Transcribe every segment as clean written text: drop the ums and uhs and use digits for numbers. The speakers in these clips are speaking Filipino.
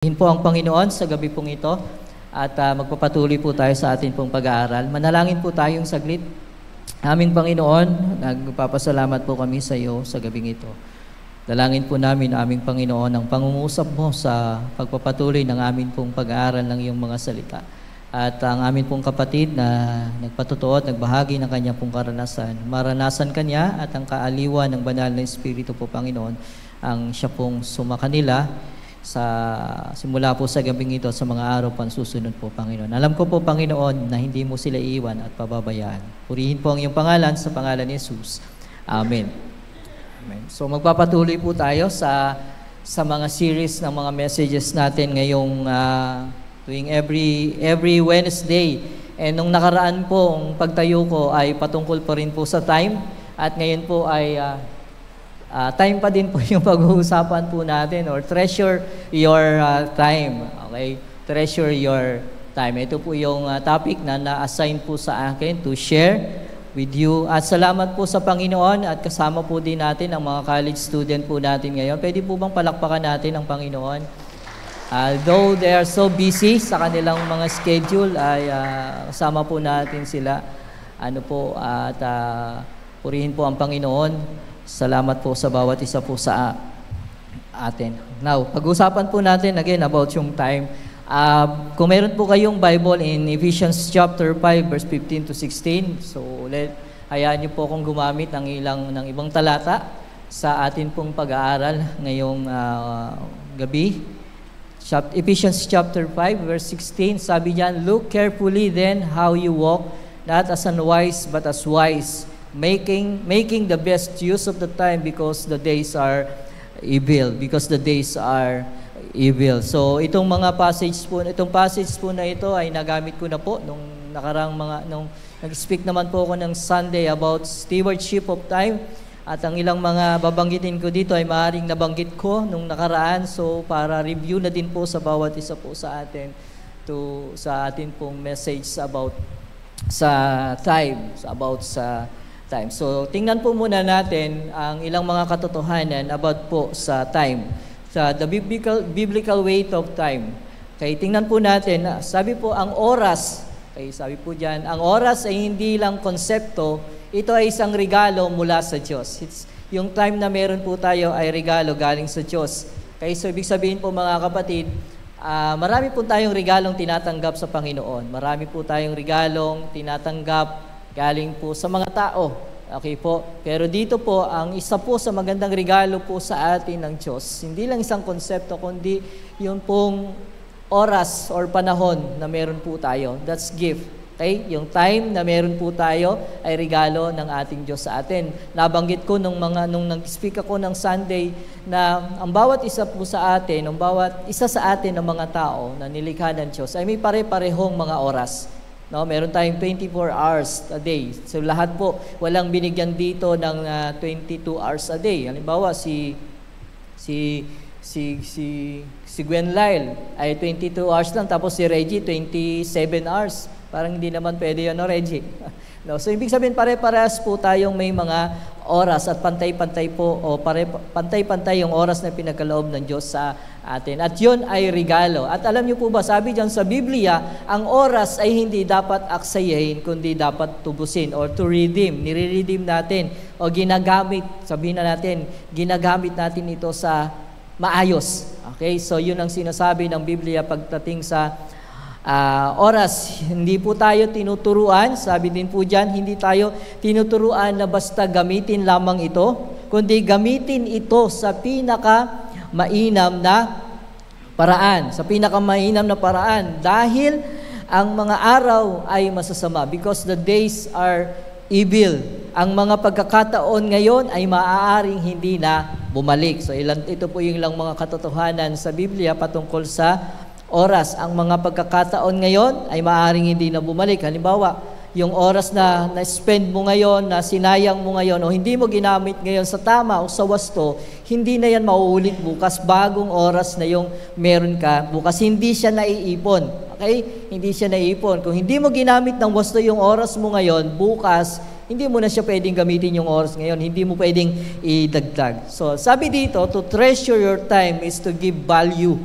Purihin po ang Panginoon sa gabi pong ito at magpapatuloy po tayo sa atin pong pag-aaral. Manalangin po tayong saglit. Aming Panginoon, nagpapasalamat po kami sa iyo sa gabing ito. Dalangin po namin, aming Panginoon, ang pangungusap mo sa pagpapatuloy ng amin pong pag-aaral ng iyong mga salita. At ang amin pong kapatid na nagpatotoo at nagbahagi ng kanya pong karanasan, maranasan kanya at ang kaaliwan ng banal na Espiritu po, Panginoon, ang siya pong sumakanila sa simula po sa gabing ito sa mga araw pang susunod po, Panginoon. Alam ko po, Panginoon, na hindi mo sila iiwan at pababayaan. Purihin po ang iyong pangalan sa pangalan ni Jesus. Amen. Amen. So magpapatuloy po tayo sa mga series ng mga messages natin ngayong tuwing every Wednesday. And nung nakaraan po, ang pagtayo ko ay patungkol pa rin po sa time at ngayon po ay time pa din po yung pag-uusapan po natin, or treasure your time. Okay? Treasure your time. Ito po yung topic na na-assign po sa akin to share with you. At salamat po sa Panginoon at kasama po din natin ang mga college student po natin ngayon. Pwede po bang palakpakan natin ang Panginoon? Though they are so busy sa kanilang mga schedule, ay kasama po natin sila. At purihin po ang Panginoon. Salamat po sa bawat isa po sa atin. Now, pag-usapan po natin again about yung time. Kung meron po kayong Bible in Ephesians chapter 5 verse 15 to 16, so hayaan niyo po akong gumamit ng ibang talata sa atin pong pag-aaral ngayong gabi. Ephesians chapter 5 verse 16, sabi diyan, "Look carefully then how you walk, not as unwise but as wise, making the best use of the time because the days are evil." So itong passage po na ito ay nagamit ko na po nung nag-speak naman po ako ng Sunday about stewardship of time, at ang ilang mga babanggitin ko dito ay maaaring nabanggit ko nung nakaraan, so para review na din po sa bawat isa po sa atin sa atin pong message about sa time. So, tingnan po muna natin ang ilang mga katotohanan about po sa time, sa the biblical weight of time. Okay, tingnan po natin, sabi po ang oras, sabi po diyan, ang oras ay hindi lang konsepto, ito ay isang regalo mula sa Diyos. Yung time na meron po tayo ay regalo galing sa Diyos. Okay, so ibig sabihin po mga kapatid, marami po tayong regalong tinatanggap sa Panginoon. Marami po tayong regalong tinatanggap galing po sa mga tao. Okay po? Pero dito po, ang isa po sa magandang regalo po sa atin ng Diyos, hindi lang isang konsepto, kundi yung pong oras or panahon na meron po tayo. That's gift. Okay? Yung time na meron po tayo ay regalo ng ating Diyos sa atin. Nabanggit ko nung nag-speak ako ng Sunday na ang bawat isa po sa atin, ang bawat isa sa atin ng mga tao na nilikha ng Diyos ay may pare-parehong mga oras. No, meron tayong 24 hours a day. So lahat po, walang binigyan dito ng 22 hours a day. Halimbawa si Gwen Lyle ay 22 hours lang, tapos si Reggie 27 hours. Parang hindi naman pwede yun, no, Reggie? No, so ibig sabihin pare-parehas po tayong may mga oras at pantay-pantay po o pantay-pantay yung oras na pinagkaloob ng Diyos sa atin. At yun ay regalo. At alam niyo po ba, sabi diyan sa Biblia, ang oras ay hindi dapat aksayahin, kundi dapat tubusin or to redeem. Nire-redeem natin o ginagamit, sabihin na natin, ginagamit natin ito sa maayos. Okay? So yun ang sinasabi ng Biblia pagdating sa oras. Hindi po tayo tinuturuan, sabi din po dyan, hindi tayo tinuturuan na basta gamitin lamang ito, kundi gamitin ito sa pinaka-mainam na paraan. Dahil ang mga araw ay masasama, because the days are evil. Ang mga pagkakataon ngayon ay maaaring hindi na bumalik. So ito po yung ilang mga katotohanan sa Biblia patungkol sa oras. Ang mga pagkakataon ngayon ay maaaring hindi na bumalik. Halimbawa, yung oras na na-spend mo ngayon, na sinayang mo ngayon, o hindi mo ginamit ngayon sa tama o sa wasto, hindi na yan mauulit bukas. Bagong oras na yung meron ka bukas. Hindi siya naiipon. Okay? Hindi siya naiipon. Kung hindi mo ginamit ng wasto yung oras mo ngayon, bukas, hindi mo na siya pwedeng gamitin yung oras ngayon. Hindi mo pwedeng idagdag. So, sabi dito, to treasure your time is to give value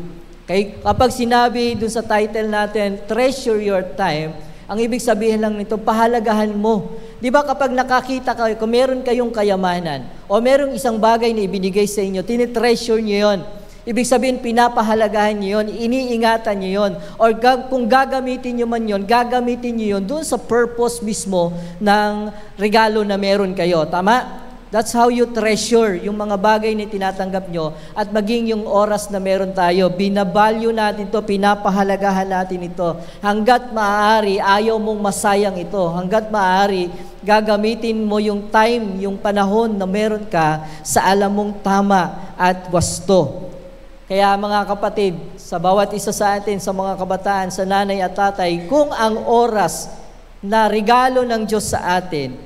Okay? Kapag sinabi dun sa title natin, treasure your time, ang ibig sabihin lang nito, pahalagahan mo. Di ba kapag nakakita kayo, kung meron kayong kayamanan, o merong isang bagay na ibinigay sa inyo, tinitreasure nyo yun. Ibig sabihin, pinapahalagahan nyo yun, iniingatan nyo yun, or kung gagamitin nyo man yun, gagamitin nyo yun dun sa purpose mismo ng regalo na meron kayo. Tama? That's how you treasure yung mga bagay na tinatanggap nyo at maging yung oras na meron tayo. Binavalue natin to, pinapahalagahan natin ito. Hanggat maaari, ayaw mong masayang ito. Hanggat maaari, gagamitin mo yung time, yung panahon na meron ka sa alam mong tama at wasto. Kaya mga kapatid, sa bawat isa sa atin, sa mga kabataan, sa nanay at tatay, kung ang oras na regalo ng Diyos sa atin,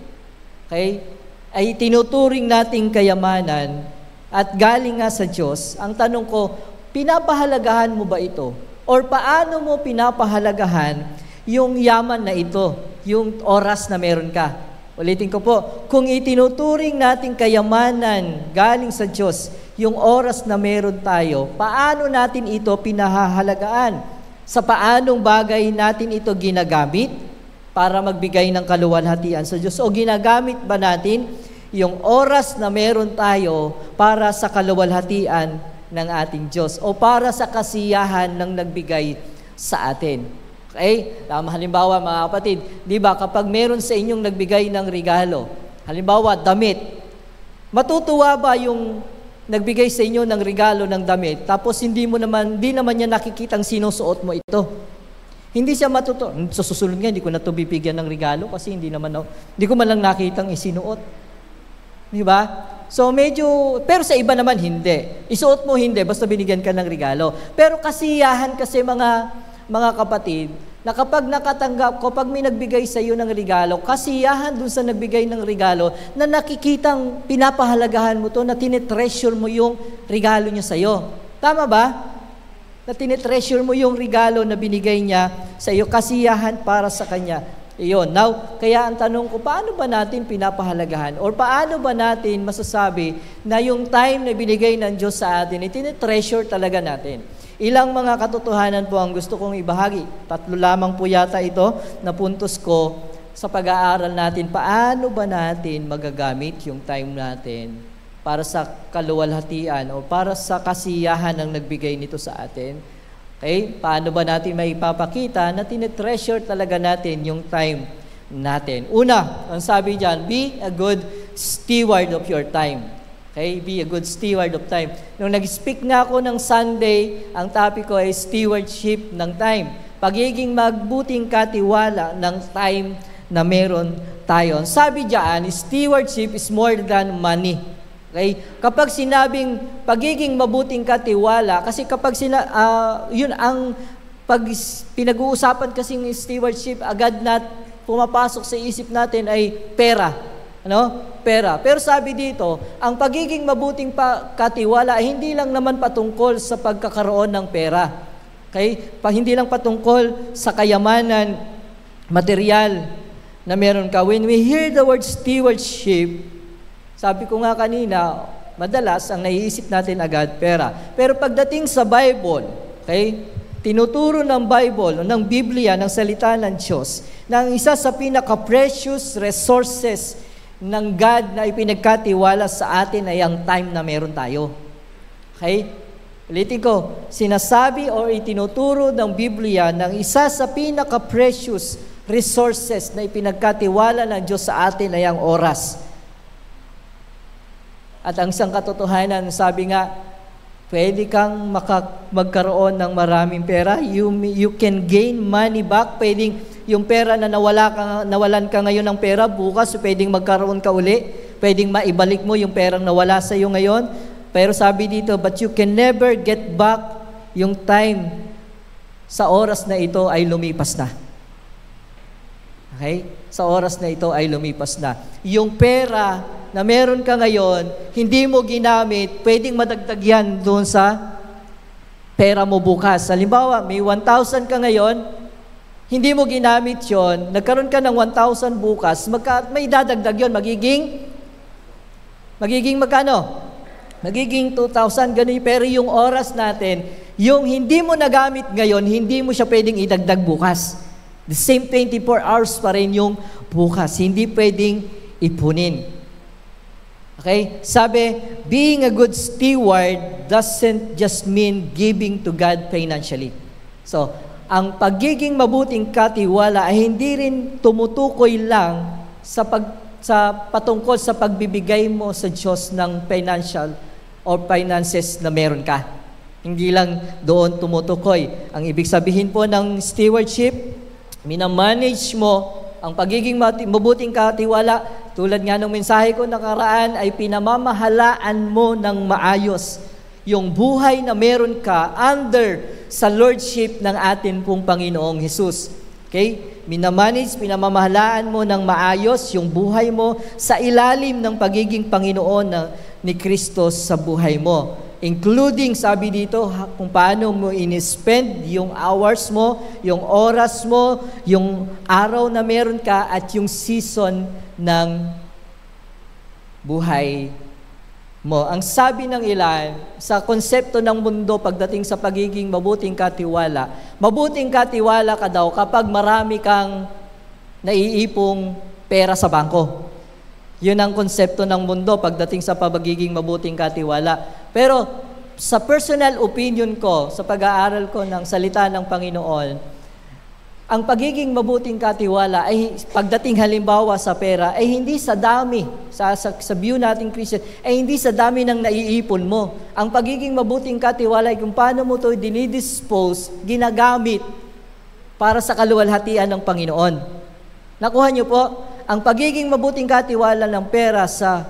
okay, ay tinuturing nating kayamanan at galing nga sa Diyos, ang tanong ko, pinapahalagahan mo ba ito? Or paano mo pinapahalagahan yung yaman na ito, yung oras na meron ka? Ulitin ko po, kung itinuturing nating kayamanan galing sa Diyos, yung oras na meron tayo, paano natin ito pinahahalagaan? Sa paanong bagay natin ito ginagamit para magbigay ng kaluwalhatian sa Diyos? O ginagamit ba natin yung oras na meron tayo para sa kaluwalhatian ng ating Diyos o para sa kasiyahan ng nagbigay sa atin? Okay? Halimbawa mga kapatid, di ba kapag meron sa inyong nagbigay ng regalo, halimbawa damit, matutuwa ba yung nagbigay sa inyo ng regalo ng damit tapos hindi naman niya nakikitang sinusuot mo ito? Hindi siya matuto. Sa susunod nga, hindi ko na ito bibigyan ng regalo kasi hindi ko man lang nakitang isinuot. Di ba? So pero sa iba naman hindi. Isuot mo hindi, basta binigyan ka ng regalo. Pero kasiyahan kasi mga kapatid, na kapag kapag may nagbigay sa iyo ng regalo, kasiyahan dun sa nagbigay ng regalo, na nakikitang pinapahalagahan mo to, na tinitreasure mo yung regalo niya sa iyo. Tama ba? Na tinitreasure mo yung regalo na binigay niya sa iyo, kasiyahan para sa kanya. Iyon. Now, kaya ang tanong ko, paano ba natin pinapahalagahan? Or paano ba natin masasabi na yung time na binigay ng Diyos sa atin, tinitreasure talaga natin? Ilang mga katotohanan po ang gusto kong ibahagi. 3 lamang po yata ito na puntos ko sa pag-aaral natin. Paano ba natin magagamit yung time natin para sa kaluwalhatian o para sa kasiyahan ng nagbigay nito sa atin? Okay? Paano ba natin maipapakita na tinitreasure talaga natin yung time natin? Una, ang sabi dyan, be a good steward of your time. Okay? Be a good steward of time. Nung nag-speak nga ako ng Sunday, ang topic ko ay stewardship ng time. Pagiging magbuting katiwala ng time na meron tayo. Sabi dyan, stewardship is more than money. Okay? Kapag sinabing pagiging mabuting katiwala, kasi kapag yun ang pinag-uusapan kasing stewardship, agad na pumapasok sa isip natin ay pera. Ano? Pera. Pero sabi dito, ang pagiging mabuting katiwala ay hindi lang naman patungkol sa pagkakaroon ng pera. Okay? Hindi lang patungkol sa kayamanan, material na meron ka. When we hear the word stewardship, sabi ko nga kanina, madalas ang naiisip natin agad pera. Pero pagdating sa Bible, okay, tinuturo ng Bible o ng Biblia, ng salita ng Diyos, na ang isa sa pinaka-precious resources ng God na ipinagkatiwala sa atin ay ang time na meron tayo. Okay? Ulitin ko, sinasabi o itinuturo ng Biblia ng isa sa pinaka-precious resources na ipinagkatiwala ng Diyos sa atin ay ang oras. At ang isang katotohanan, sabi nga, pwede kang magkaroon ng maraming pera. You can gain money back. Pwedeng yung pera na nawalan ka ngayon ng pera, bukas pwedeng magkaroon ka uli. Pwedeng maibalik mo yung perang nawala sa iyo ngayon. Pero sabi dito, but you can never get back yung time sa oras na ito ay lumipas na. Okay? Sa oras na ito ay lumipas na. Yung pera na meron ka ngayon, hindi mo ginamit, pwedeng madagdag yan doon sa pera mo bukas. Halimbawa, may 1,000 ka ngayon, hindi mo ginamit yon, nagkaroon ka ng 1,000 bukas, may dadagdag yon, magiging magkano? Magiging 2,000, ganun. Pero yung oras natin, yung hindi mo nagamit ngayon, hindi mo siya pwedeng idagdag bukas. The same 24 hours pa rin yung bukas. Hindi pwedeng ipunin. Okay? Sabi, being a good steward doesn't just mean giving to God financially. So, ang pagiging mabuting katiwala ay hindi rin tumutukoy lang sa patungkol sa pagbibigay mo sa Diyos ng financial or finances na meron ka. Hindi lang doon tumutukoy. Ang ibig sabihin po ng stewardship, minamanage mo ang pagiging mabuting katiwala. Tulad nga ng mensahe ko nakaraan, ay pinamamahalaan mo ng maayos yung buhay na meron ka under sa lordship ng atin pong Panginoong Hesus. Okay? Minamanage, pinamamahalaan mo ng maayos yung buhay mo sa ilalim ng pagiging Panginoon ni Kristo sa buhay mo. Including, sabi dito, kung paano mo in-spend yung hours mo, yung oras mo, yung araw na meron ka, at yung season ng buhay mo. Ang sabi ng ilan, sa konsepto ng mundo pagdating sa pagiging mabuting katiwala ka daw kapag marami kang naiipong pera sa bangko. Yun ang konsepto ng mundo pagdating sa pagiging mabuting katiwala. Pero sa personal opinion ko, sa pag-aaral ko ng salita ng Panginoon, ang pagiging mabuting katiwala ay pagdating halimbawa sa pera ay hindi sa dami, sa view nating Christian, ay hindi sa dami ng naiipon mo. Ang pagiging mabuting katiwala ay kung paano mo ito dinidispose, ginagamit para sa kaluwalhatian ng Panginoon. Nakuha niyo po, ang pagiging mabuting katiwala ng pera sa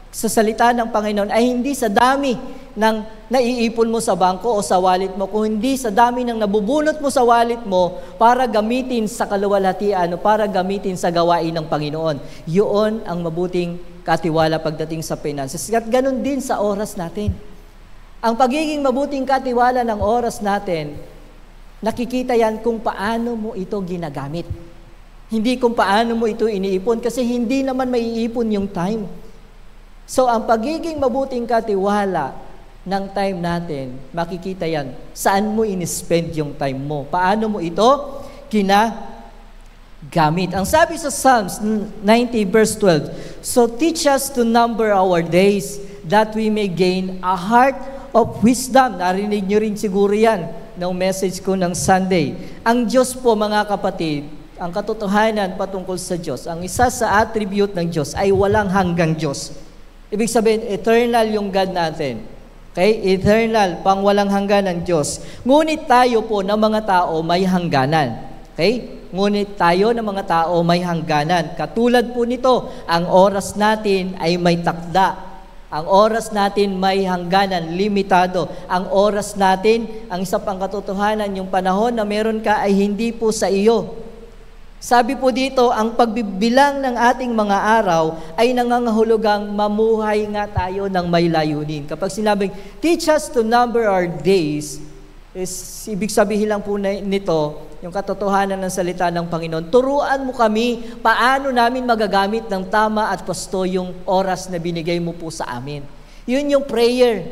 salita ng Panginoon ay hindi sa dami ng naiipon mo sa bangko o sa wallet mo, kung hindi sa dami ng nabubunot mo sa wallet mo para gamitin sa kaluwalhatian o para gamitin sa gawain ng Panginoon. Yun ang mabuting katiwala pagdating sa finances. At ganun din sa oras natin. Ang pagiging mabuting katiwala ng oras natin, nakikita yan kung paano mo ito ginagamit. Hindi kung paano mo ito iniipon, kasi hindi naman maiipon yung time. So, ang pagiging mabuting katiwala ng time natin, makikita yan. Saan mo in-spend yung time mo? Paano mo ito ginagamit? Ang sabi sa Psalms 90 verse 12, so teach us to number our days that we may gain a heart of wisdom. Narinig nyo rin siguro yan ng message ko ng Sunday. Ang Diyos po, mga kapatid, ang katotohanan patungkol sa Diyos, ang isa sa attribute ng Diyos ay walang hanggang Diyos. Ibig sabihin, eternal yung God natin. Okay? Eternal, pang walang hangganan Diyos. Ngunit tayo po na mga tao may hangganan. Okay? Ngunit tayo na mga tao may hangganan. Katulad po nito, ang oras natin ay may takda. Ang oras natin may hangganan, limitado. Ang oras natin, ang isa pang katotohanan, yung panahon na meron ka ay hindi po sa iyo. Sabi po dito, ang pagbibilang ng ating mga araw ay nangangahulugang mamuhay nga tayo ng may layunin. Kapag sinabing, teach us to number our days, ibig sabihin lang po nito, yung katotohanan ng salita ng Panginoon, turuan mo kami paano namin magagamit ng tama at pasto yung oras na binigay mo po sa amin. Yun yung prayer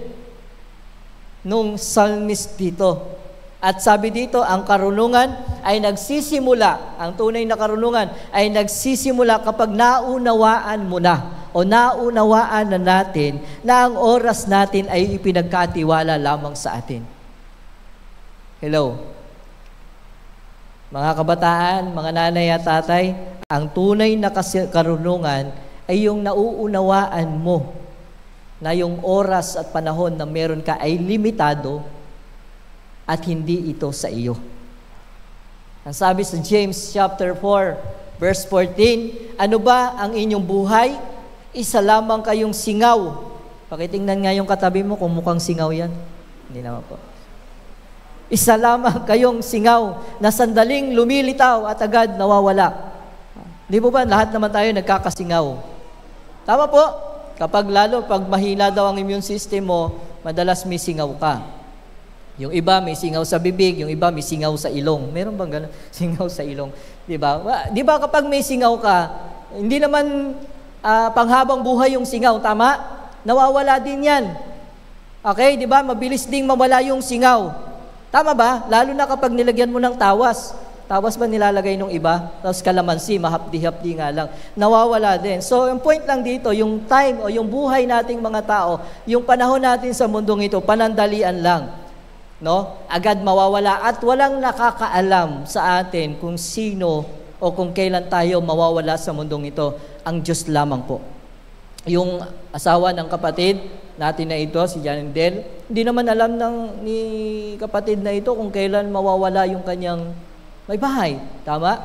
nung psalmist dito. At sabi dito, ang karunungan ay nagsisimula, ang tunay na karunungan ay nagsisimula kapag naunawaan mo na o naunawaan na natin na ang oras natin ay ipinagkatiwala lamang sa atin. Hello? Mga kabataan, mga nanay at tatay, ang tunay na karunungan ay yung nauunawaan mo na yung oras at panahon na meron ka ay limitado at hindi ito sa iyo. Ang sabi sa James chapter 4, verse 14, ano ba ang inyong buhay? Isa lamang kayong singaw. Pakitingnan nga yung katabi mo kung mukhang singaw yan. Hindi naman po. Isa lamang kayong singaw na sandaling lumilitaw at agad nawawala. Di po ba lahat naman tayo nagkakasingaw? Tama po. Kapag pag mahina daw ang immune system mo, madalas may singaw ka. Yung iba may singaw sa bibig, yung iba may singaw sa ilong. Meron bang gano'n? Singaw sa ilong. Di ba? Di ba kapag may singaw ka, hindi naman panghabang buhay yung singaw, tama? Nawawala din yan. Okay, di ba? Mabilis ding mawala yung singaw. Tama ba? Lalo na kapag nilagyan mo ng tawas. Tawas ba nilalagay nung iba? Tapos kalamansi, mahapdi-hapdi nga lang. Nawawala din. So, yung point lang dito, yung time o yung buhay nating mga tao, yung panahon natin sa mundong ito, panandalian lang. No? Agad mawawala at walang nakakaalam sa atin kung sino o kung kailan tayo mawawala sa mundong ito. Ang Diyos lamang po. Yung asawa ng kapatid natin na ito, si Janindel, hindi naman alam ni kapatid na ito kung kailan mawawala yung kanyang may bahay. Tama?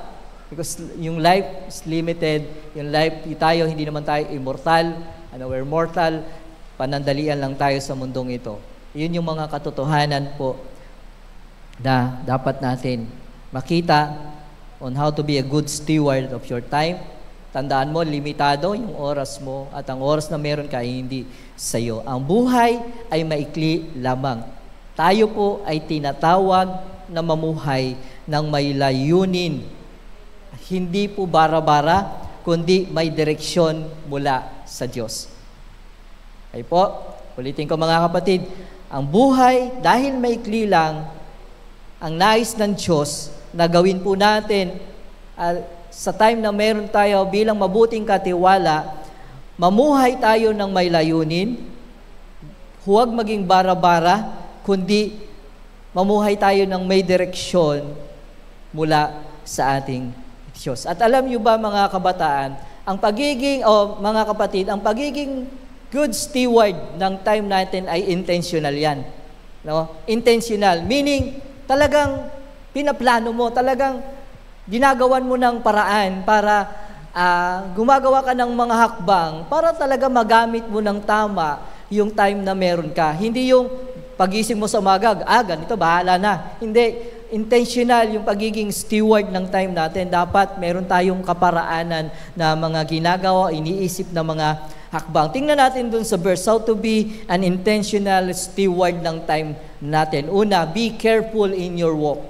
Because yung life is limited. Yung life, tayo, hindi naman tayo immortal. We're mortal. Panandalian lang tayo sa mundong ito. Yun yung mga katotohanan po na dapat natin makita on how to be a good steward of your time. Tandaan mo, limitado yung oras mo at ang oras na meron ka ay hindi sa iyo. Ang buhay ay maikli lamang. Tayo po ay tinatawag na mamuhay ng may layunin. Hindi po bara-bara, kundi may direksyon mula sa Diyos. Ay po, ulitin ko mga kapatid, ang buhay, dahil maikli lang, ang nais ng Diyos na gawin po natin sa time na meron tayo bilang mabuting katiwala, mamuhay tayo ng may layunin, huwag maging bara-bara, kundi mamuhay tayo ng may direksyon mula sa ating Diyos. At alam niyo ba mga kabataan, ang pagiging, mga kapatid, ang pagiging good steward ng time natin ay intentional yan. No? Intentional, meaning talagang pinaplano mo, talagang ginagawan mo ng paraan para gumagawa ka ng mga hakbang para talaga magamit mo ng tama yung time na meron ka. Hindi yung pagising mo sa umaga, ganito, bahala na. Hindi. Intentional yung pagiging steward ng time natin. Dapat meron tayong kaparaanan na mga ginagawa, iniisip na mga hakbang. Tingnan natin dun sa verse, how to be an intentional steward ng time natin. Una, be careful in your walk.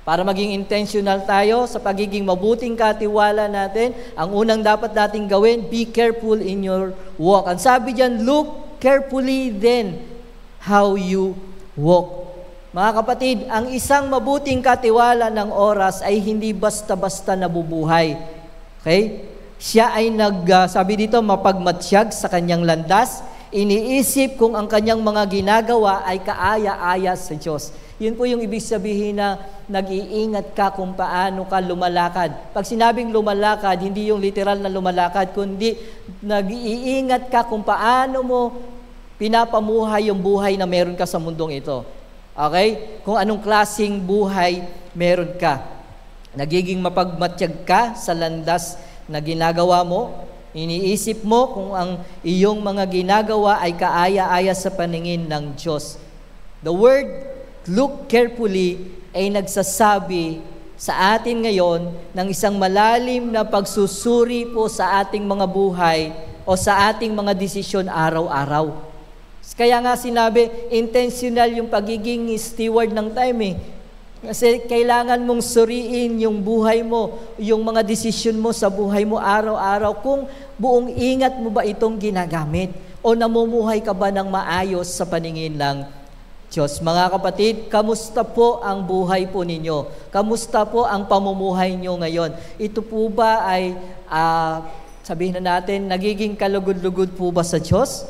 Para maging intentional tayo sa pagiging mabuting katiwala natin, ang unang dapat nating gawin, be careful in your walk. Ang sabi diyan, look carefully then how you walk. Mga kapatid, ang isang mabuting katiwala ng oras ay hindi basta-basta nabubuhay. Okay? Siya ay sabi dito, mapagmatsyag sa kanyang landas, iniisip kung ang kanyang mga ginagawa ay kaaya-aya sa Diyos. Yun po yung ibig sabihin na nag-iingat ka kung paano ka lumalakad. Pag sinabing lumalakad, hindi yung literal na lumalakad, kundi nag-iingat ka kung paano mo pinapamuhay yung buhay na meron ka sa mundong ito. Okay? Kung anong klaseng buhay meron ka. Nagiging mapagmatsyag ka sa landas na ginagawa mo, iniisip mo kung ang iyong mga ginagawa ay kaaya-aya sa paningin ng Diyos. The word, look carefully, ay nagsasabi sa atin ngayon ng isang malalim na pagsusuri po sa ating mga buhay o sa ating mga desisyon araw-araw. Kaya nga sinabi, intentional yung pagiging steward ng time Kasi kailangan mong suriin yung buhay mo, yung mga desisyon mo sa buhay mo araw-araw, kung buong ingat mo ba itong ginagamit o namumuhay ka ba ng maayos sa paningin ng Diyos. Mga kapatid, kamusta po ang buhay po ninyo? Kamusta po ang pamumuhay nyo ngayon? Ito po ba ay, sabihin na natin, nagiging kalugod-lugod po ba sa Diyos?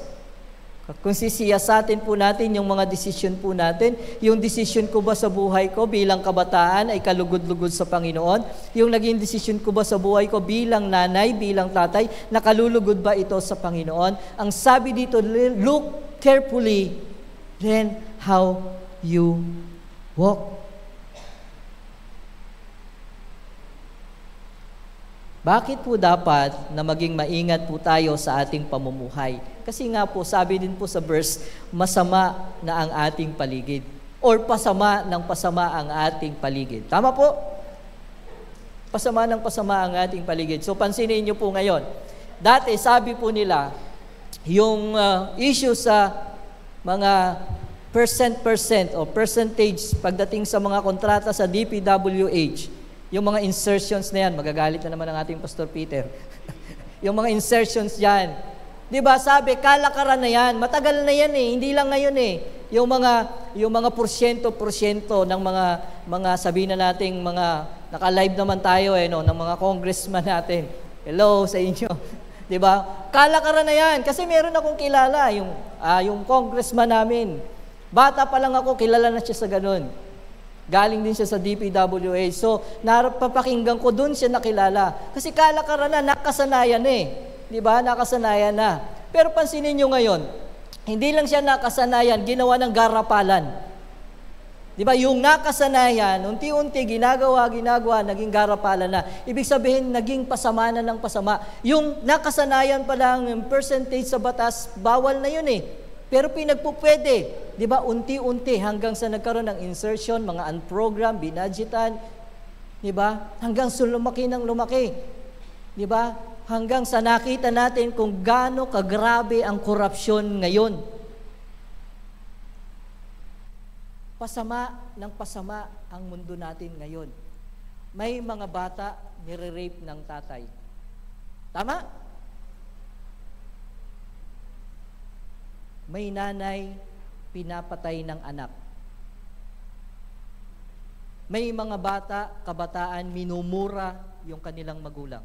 Kung sisiyasatin po natin yung mga desisyon po natin, yung desisyon ko ba sa buhay ko bilang kabataan ay kalugod-lugod sa Panginoon? Yung naging desisyon ko ba sa buhay ko bilang nanay, bilang tatay, nakalulugod ba ito sa Panginoon? Ang sabi dito, look carefully, then how you walk. Bakit po dapat na maging maingat po tayo sa ating pamumuhay? Kasi nga po, sabi din po sa verse, masama na ang ating paligid. Or pasama ng pasama ang ating paligid. Tama po? Pasama ng pasama ang ating paligid. So pansinin niyo po ngayon. Dati, sabi po nila, yung issue sa mga percent o percentage pagdating sa mga kontrata sa DPWH, yung mga insertions na yan, magagalit na naman ang ating Pastor Peter. Yung mga insertions yan, Di ba? Sabi, kalakaran na yan. Matagal na yan eh. Hindi lang ngayon eh. Yung mga porsyento ng mga sabihin na nating mga naka-live naman tayo eh, no, ng mga congressman natin. Hello sa inyo. Di ba? Kalakaran na yan. Kasi meron akong kilala, yung congressman namin. Bata pa lang ako, kilala na siya sa ganun. Galing din siya sa DPWH. So, napapakinggan ko doon siya nakilala. Kasi kalakaran na, nakasanayan eh. Di ba? Nakasanayan na. Pero pansinin nyo ngayon, hindi lang siya nakasanayan, ginawa ng garapalan. Di ba? Yung nakasanayan, unti-unti, ginagawa, naging garapalan na. Ibig sabihin, naging pasama na ng pasama. Yung nakasanayan pa lang, yung percentage sa batas, bawal na yun eh. Pero pinagpupwede. Di ba? Unti-unti, hanggang sa nagkaroon ng insertion, mga unprogram, binadgetan. Di ba? Hanggang sa lumaki ng lumaki. Di ba? Hanggang sa nakita natin kung gaano kagrabe ang korupsyon ngayon. Pasama ng pasama ang mundo natin ngayon. May mga bata nire-rape ng tatay. Tama? May nanay pinapatay ng anak. May mga bata, kabataan, minumura yung kanilang magulang.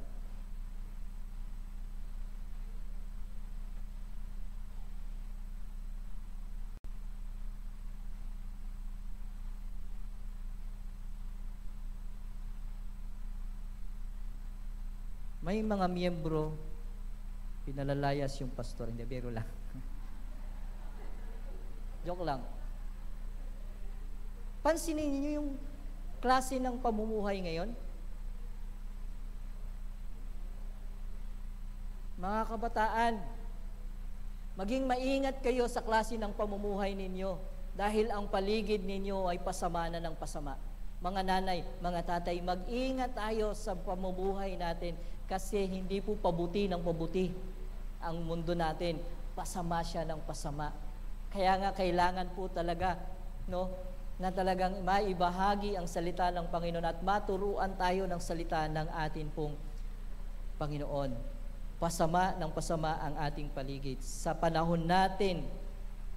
May mga miyembro, pinalalayas yung pastor. Hindi, biro lang. Joke lang. Pansinin niyo yung klase ng pamumuhay ngayon. Mga kabataan, maging maingat kayo sa klase ng pamumuhay ninyo dahil ang paligid ninyo ay pasama na ng pasama. Mga nanay, mga tatay, mag-ingat tayo sa pamumuhay natin kasi hindi po pabuti ng pabuti ang mundo natin. Pasama siya ng pasama. Kaya nga kailangan po talaga, no, na talagang maibahagi ang salita ng Panginoon at maturuan tayo ng salita ng atin pong Panginoon. Pasama ng pasama ang ating paligid. Sa panahon natin,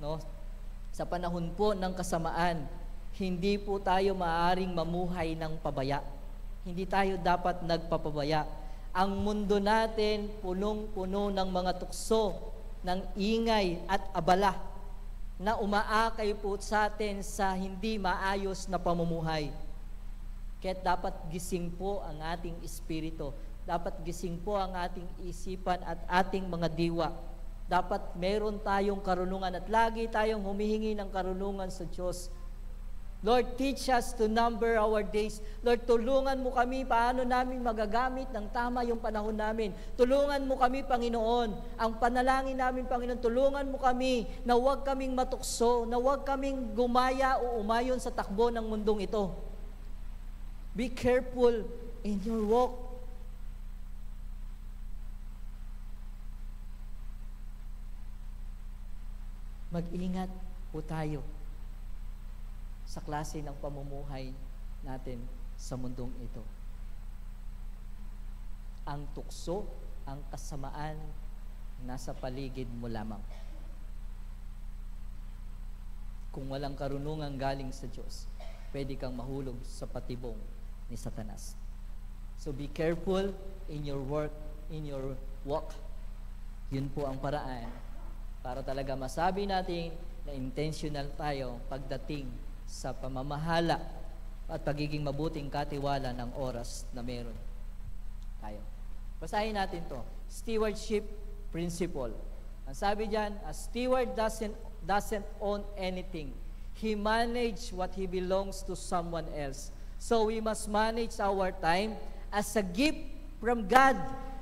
no, sa panahon po ng kasamaan, hindi po tayo maaaring mamuhay ng pabaya. Hindi tayo dapat nagpapabaya. Ang mundo natin punong-puno ng mga tukso, ng ingay at abala na umaakay po sa atin sa hindi maayos na pamumuhay. Kaya dapat gising po ang ating espiritu. Dapat gising po ang ating isipan at ating mga diwa. Dapat meron tayong karunungan at lagi tayong humihingi ng karunungan sa Diyos. Lord, teach us to number our days. Lord, tulungan mo kami paano namin magagamit ng tama yung panahon namin. Tulungan mo kami, Panginoon. Ang panalangin namin, Panginoon, tulungan mo kami na huwag kaming matukso, na huwag kaming gumaya o umayon sa takbo ng mundong ito. Be careful in your walk. Mag-ingat po tayo sa klase ng pamumuhay natin sa mundong ito. Ang tukso, ang kasamaan, nasa paligid mo lamang. Kung walang karunungan galing sa Diyos, pwede kang mahulog sa patibong ni Satanas. So be careful in your work, in your walk. Yun po ang paraan para talaga masabi natin na intentional tayo pagdating sa pamamahala at pagiging mabuting katiwala ng oras na meron tayo. Basahin natin to. Stewardship principle. Ang sabi diyan, a steward doesn't own anything. He manage what he belongs to someone else. So we must manage our time as a gift from God,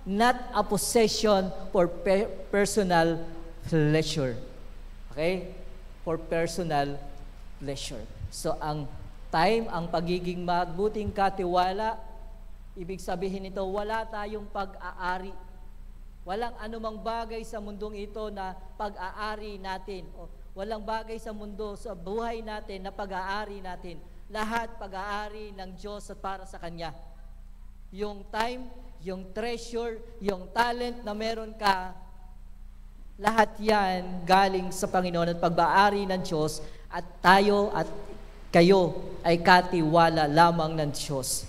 not a possession for personal pleasure. Okay? For personal pleasure. So, ang time, ang pagiging mabuting katiwala, ibig sabihin nito, wala tayong pag-aari. Walang anumang bagay sa mundong ito na pag-aari natin. O, walang bagay sa mundo, sa buhay natin na pag-aari natin. Lahat pag-aari ng Diyos at para sa Kanya. Yung time, yung treasure, yung talent na meron ka, Lahat yan galing sa Panginoon at pagbaari ng Diyos at tayo at kayo ay katiwala lamang ng Diyos.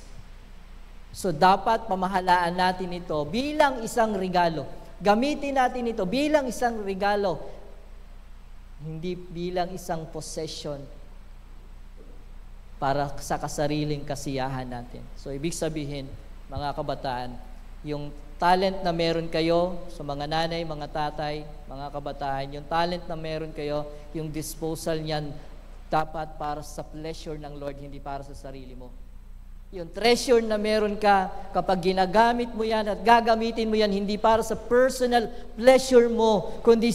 So dapat pamahalaan natin ito bilang isang regalo. Gamitin natin ito bilang isang regalo, hindi bilang isang possession para sa kasariling kasiyahan natin. So ibig sabihin, mga kabataan, yung talent na meron kayo sa mga nanay, mga tatay, mga kabataan, yung talent na meron kayo, yung disposal niyan dapat para sa pleasure ng Lord, hindi para sa sarili mo. Yung treasure na meron ka, kapag ginagamit mo yan at gagamitin mo yan, hindi para sa personal pleasure mo, kundi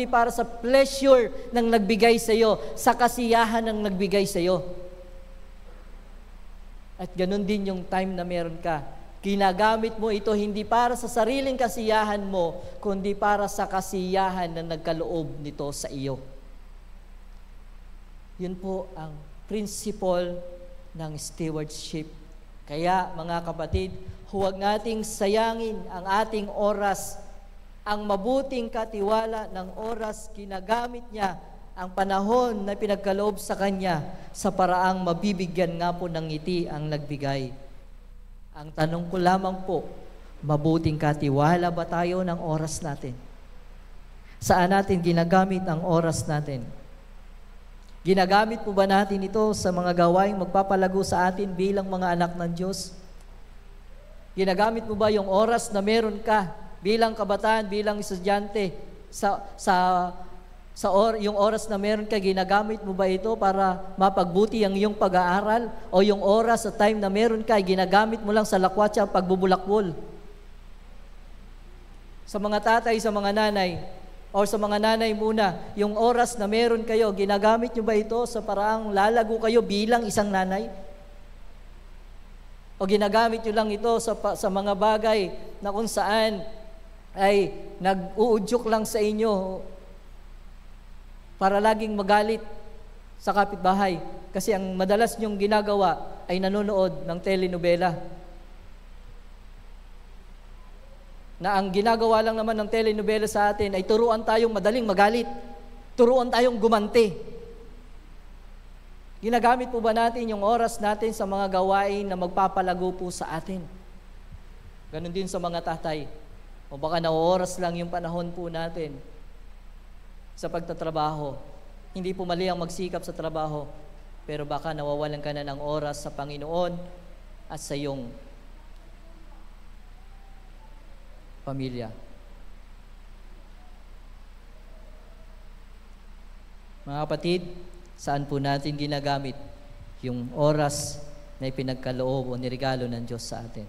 para sa pleasure ng nagbigay sa iyo, sa kasiyahan ng nagbigay sa iyo. At ganun din yung time na meron ka. Ginagamit mo ito hindi para sa sariling kasiyahan mo, kundi para sa kasiyahan na nagkaloob nito sa iyo. Yun po ang principle ng stewardship. Kaya mga kapatid, huwag nating sayangin ang ating oras. Ang mabuting katiwala ng oras, ginagamit niya ang panahon na pinagkaloob sa kanya sa paraang mabibigyan nga po ng ngiti ang nagbigay. Ang tanong ko lamang po, mabuting katiwala ba tayo ng oras natin? Saan natin ginagamit ang oras natin? Ginagamit po ba natin ito sa mga gawaing magpapalago sa atin bilang mga anak ng Diyos? Ginagamit mo ba yung oras na meron ka bilang kabataan, bilang estudyante, yung oras na meron ka, ginagamit mo ba ito para mapagbuti ang iyong pag-aaral? O yung oras sa time na meron ka, ginagamit mo lang sa lakwatsa, pagbubulakwol? Sa mga tatay, sa mga nanay, o sa mga nanay muna, yung oras na meron kayo, ginagamit nyo ba ito sa paraang lalago kayo bilang isang nanay? O ginagamit nyo lang ito sa mga bagay na kung saan ay nag-uudyok lang sa inyo para laging magalit sa kapitbahay? Kasi ang madalas nyong ginagawa ay nanonood ng telenovela. Na ang ginagawa lang naman ng telenovela sa atin ay turuan tayong madaling magalit. Turuan tayong gumanti. Ginagamit po ba natin yung oras natin sa mga gawain na magpapalago po sa atin? Ganon din sa mga tatay. O baka naoras lang yung panahon po natin sa pagtatrabaho. Hindi po mali ang magsikap sa trabaho, pero baka nawawalan ka na ng oras sa Panginoon at sa iyong pamilya. Mga kapatid, saan po natin ginagamit yung oras na ipinagkaloob o nirigalo ng Diyos sa atin?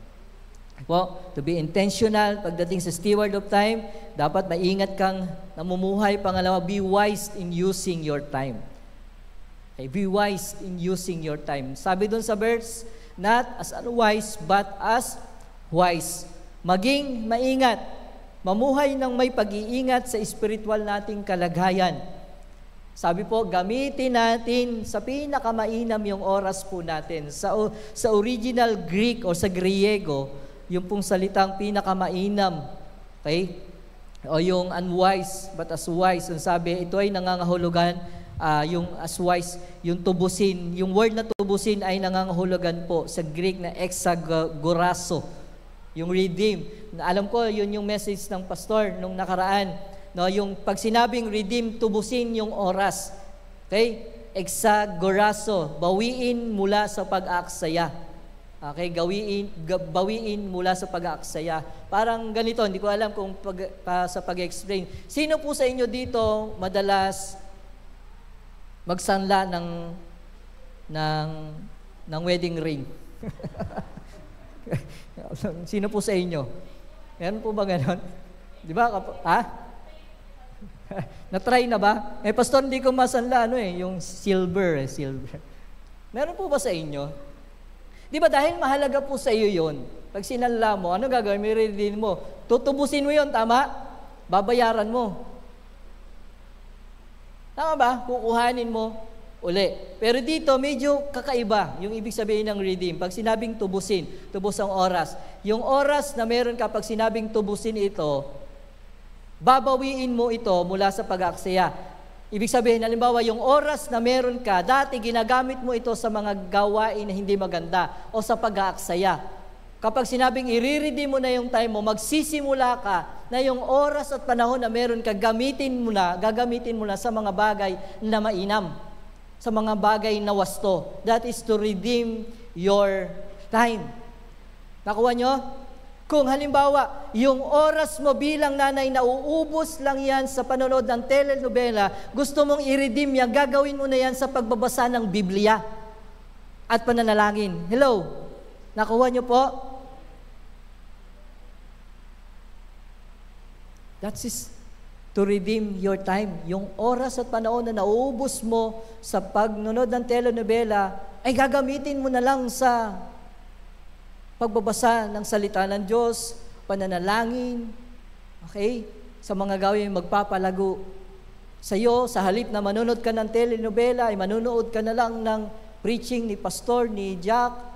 Po, to be intentional pagdating sa steward of time, dapat maingat kang namumuhay. Pangalawa, be wise in using your time. Okay, be wise in using your time. Sabi dun sa verse, not as unwise, but as wise. Maging maingat, mamuhay ng may pag-iingat sa spiritual nating kalagayan. Sabi po, gamitin natin sa pinakamainam yung oras po natin. Sa original Greek o sa Griego, yung pong salitang pinakamainam, okay? O yung unwise, but as wise. Ang sabi, ito ay nangangahulugan, yung as wise, yung tubusin. Yung word na tubusin ay nangangahulugan po sa Greek na exagorazo. Yung redeem. Alam ko, yun yung message ng pastor nung nakaraan. No, yung pag sinabing redeem, tubusin yung oras. Okay? Exagorazo, bawiin mula sa pag-aaksaya. Okay, bawiin mula sa pag-aaksaya. Parang ganito, hindi ko alam kung sa pag-explain. Sino po sa inyo dito madalas magsanla ng wedding ring? Sino po sa inyo? Meron po ba ganon? Di ba? Na-try na ba? Pastor, hindi ko masanla, yung silver. Meron po ba sa inyo? Di ba dahil mahalaga po sa iyo yun, pag sinanla mo, ano gagawin? May redeem mo. Tutubusin mo yun, tama? Babayaran mo. Tama ba? Kukuhanin mo uli. Pero dito, medyo kakaiba yung ibig sabihin ng redeem. Pag sinabing tubusin, tubos ang oras. Yung oras na meron ka, pag sinabing tubusin ito, babawiin mo ito mula sa pag-aaksaya. Ibig sabihin, halimbawa, yung oras na meron ka, dati ginagamit mo ito sa mga gawain na hindi maganda o sa pag-aaksaya. Kapag sinabing i-redeem mo na yung time mo, magsisimula ka na yung oras at panahon na meron ka, gagamitin mo na sa mga bagay na mainam, sa mga bagay na wasto. That is to redeem your time. Nakuha nyo? Kung halimbawa, yung oras mo bilang nanay nauubos lang yan sa panonood ng telenovela, gusto mong i-redeem yan, gagawin mo na yan sa pagbabasa ng Biblia at pananalangin. Hello? Nakuha nyo po? That is to redeem your time. Yung oras at panahon na nauubos mo sa pagnonood ng telenovela, ay gagamitin mo na lang sa pagbabasa ng salita ng Diyos, pananalangin, okay? Sa mga gawin magpapalago sa iyo, sa halip na manonood ka ng telenovela, ay manonood ka na lang ng preaching ni Pastor, ni Jack,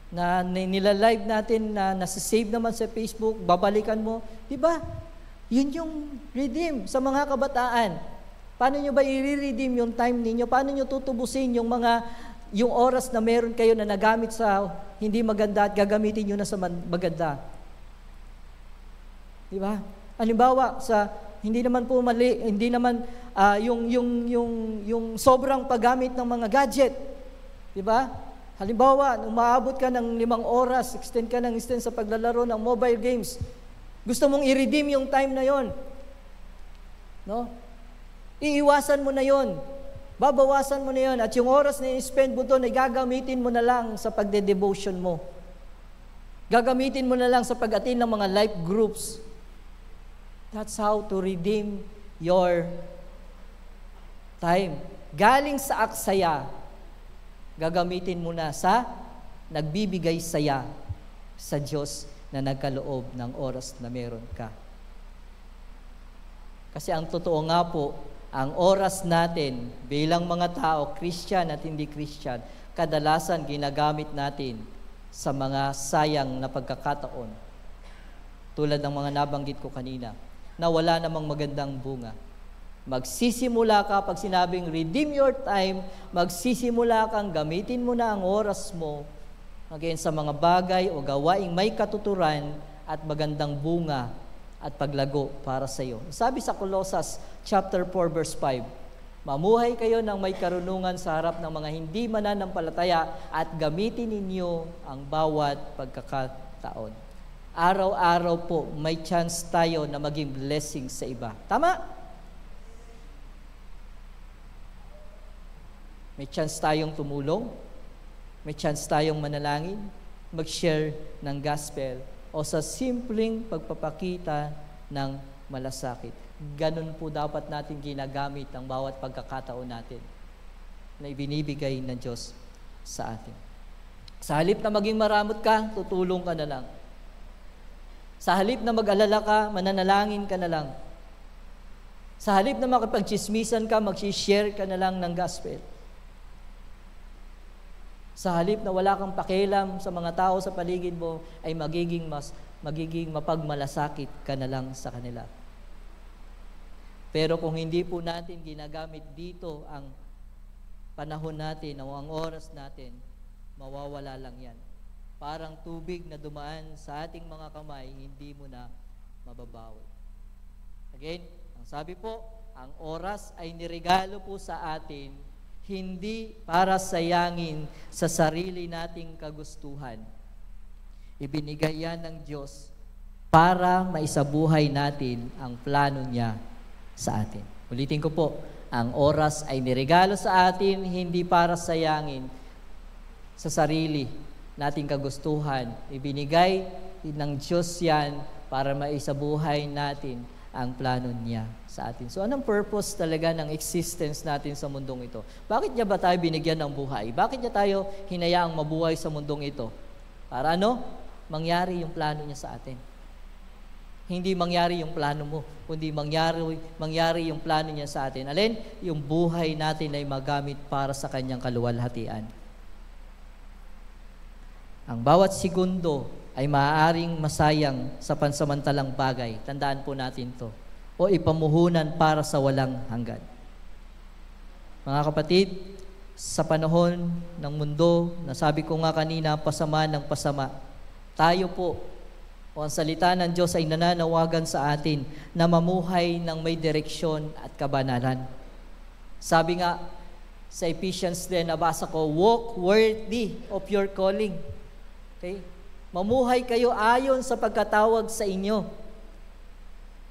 na nilalive natin na nasa-save naman sa Facebook, babalikan mo. Diba? Yun yung redeem sa mga kabataan. Paano nyo ba i-redeem yung time ninyo? Paano nyo tutubusin yung oras na meron kayo na nagamit sa hindi maganda at gagamitin nyo na sa maganda? Di ba? Halimbawa, hindi naman po mali, hindi naman yung sobrang paggamit ng mga gadget. Di ba? Halimbawa, umaabot ka ng 5 oras, extend sa paglalaro ng mobile games. Gusto mong i-redeem yung time na yon. No? Iiwasan mo na yon. Babawasan mo na yun. At yung oras na i-spend mo doon ay gagamitin mo na lang sa pagde-devotion mo. Gagamitin mo na lang sa pag-attend ng mga life groups. That's how to redeem your time. Galing sa aksaya, gagamitin mo na sa nagbibigay saya sa Diyos na nagkaloob ng oras na meron ka. Kasi ang totoo nga po, ang oras natin bilang mga tao, Christian at hindi Christian, kadalasan ginagamit natin sa mga sayang na pagkakataon. Tulad ng mga nabanggit ko kanina, na wala namang magandang bunga. Magsisimula ka, pag sinabing redeem your time, magsisimula kang gamitin mo na ang oras mo again sa mga bagay o gawaing may katuturan at magandang bunga at paglago para sa iyo. Sabi sa Colossus chapter 4 verse 5, mamuhay kayo ng may karunungan sa harap ng mga hindi mananampalataya at gamitin ninyo ang bawat pagkakataon. Araw-araw po may chance tayo na maging blessing sa iba. Tama? May chance tayong tumulong, may chance tayong manalangin, mag-share ng gospel, o sa simpleng pagpapakita ng malasakit. Ganun po dapat natin ginagamit ang bawat pagkakataon natin na ibinibigay ng Diyos sa atin. Sa halip na maging maramot ka, tutulong ka na lang. Sa halip na mag-alala ka, mananalangin ka na lang. Sa halip na makapagchismisan ka, mag-share ka na lang ng gospel. Sa halip na wala kang pakialam sa mga tao sa paligid mo, ay magiging mapagmalasakit ka na lang sa kanila. Pero kung hindi po natin ginagamit dito ang panahon natin o ang oras natin, mawawala lang yan. Parang tubig na dumaan sa ating mga kamay, hindi mo na mababawi. Again, ang sabi po, ang oras ay niregalo po sa atin, hindi para sayangin sa sarili nating kagustuhan. Ibinigay yan ng Diyos para maisabuhay natin ang plano niya sa atin. Ulitin ko po, ang oras ay niregalo sa atin, hindi para sayangin sa sarili nating kagustuhan. Ibinigay ng Diyos yan para maisabuhay natin ang plano niya sa atin. So anong purpose talaga ng existence natin sa mundong ito? Bakit niya ba tayo binigyan ng buhay? Bakit niya tayo hinayaang mabuhay sa mundong ito? Para ano? Mangyari yung plano niya sa atin. Hindi mangyari yung plano mo, kundi mangyari yung plano niya sa atin. Alin? Yung buhay natin ay magamit para sa kanyang kaluwalhatian. Ang bawat segundo ay maaaring masayang sa pansamantalang bagay. Tandaan po natin to. O ipamuhunan para sa walang hanggan. Mga kapatid, sa panahon ng mundo, nasabi ko nga kanina, pasama ng pasama, tayo po, o ang salita ng Diyos ay nananawagan sa atin na mamuhay ng may direksyon at kabanalan. Sabi nga sa Ephesians din, nabasa ko, walk worthy of your calling. Okay? Mamuhay kayo ayon sa pagkatawag sa inyo.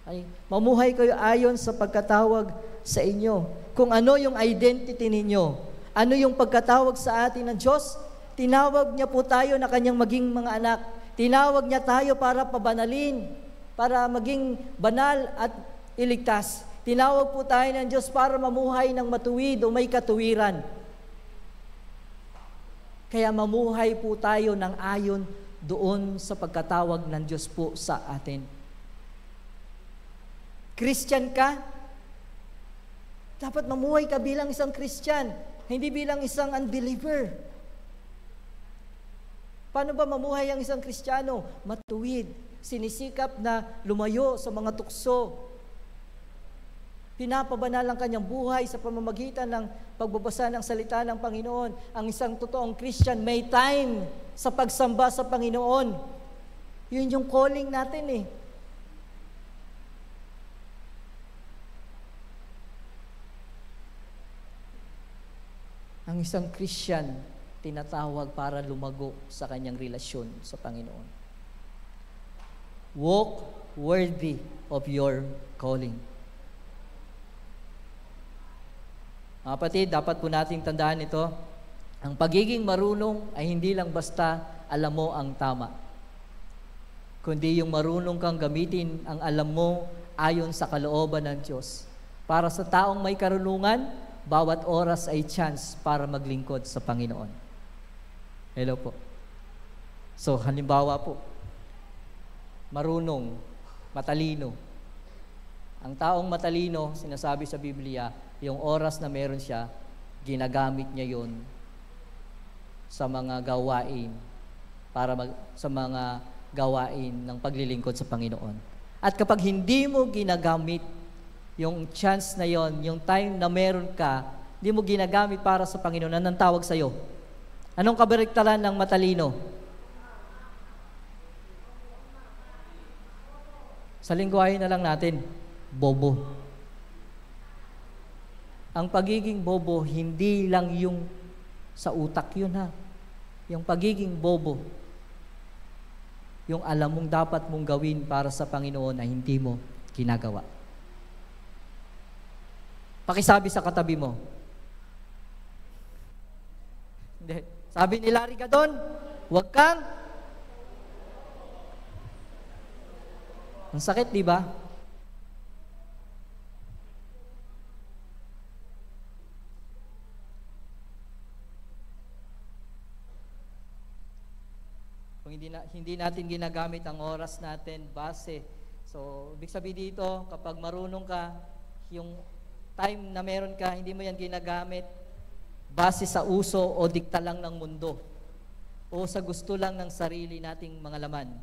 Ay, mamuhay kayo ayon sa pagkatawag sa inyo. Kung ano yung identity ninyo, ano yung pagkatawag sa atin ng Diyos, tinawag niya po tayo na kanyang maging mga anak. Tinawag niya tayo para pabanalin, para maging banal at iligtas. Tinawag po tayo ng Diyos para mamuhay ng matuwid o may katuwiran. Kaya mamuhay po tayo ng ayon doon sa pagkatawag ng Diyos po sa atin. Christian ka? Dapat mamuhay ka bilang isang Christian, hindi bilang isang unbeliever. Paano ba mamuhay ang isang Kristiyano? Matuwid, sinisikap na lumayo sa mga tukso. Pinapabanal ang kanyang buhay sa pamamagitan ng pagbabasa ng salita ng Panginoon. Ang isang totoong Christian may time sa pagsamba sa Panginoon. Yun yung calling natin eh. Ang isang Christian, tinatawag para lumago sa kanyang relasyon sa Panginoon. Walk worthy of your calling. Mga kapatid, dapat po nating tandaan ito. Ang pagiging marunong ay hindi lang basta alam mo ang tama, kundi yung marunong kang gamitin ang alam mo ayon sa kalooban ng Diyos. Para sa taong may karunungan, bawat oras ay chance para maglingkod sa Panginoon. Hello po. So, halimbawa po, marunong, matalino. Ang taong matalino, sinasabi sa Biblia, yung oras na meron siya, ginagamit niya yon sa mga gawain, sa mga gawain ng paglilingkod sa Panginoon. At kapag hindi mo ginagamit yung chance na yon, yung time na meron ka, hindi mo ginagamit para sa Panginoon, anong tawag sa'yo? Anong kabaliktaran ng matalino? Sa lingwahe na lang natin, bobo. Ang pagiging bobo, hindi lang yung sa utak yun ha. Yung pagiging bobo, yung alam mong dapat mong gawin para sa Panginoon na hindi mo ginagawa. Pakisabi sa katabi mo. Hindi. Sabi ni Larry Gadon, huwag kang. Ang sakit, di ba? Kung hindi natin ginagamit ang oras natin base. So, ibig sabihin dito, kapag marunong ka, yung time na meron ka, hindi mo yan ginagamit base sa uso o dikta lang ng mundo o sa gusto lang ng sarili nating mga laman.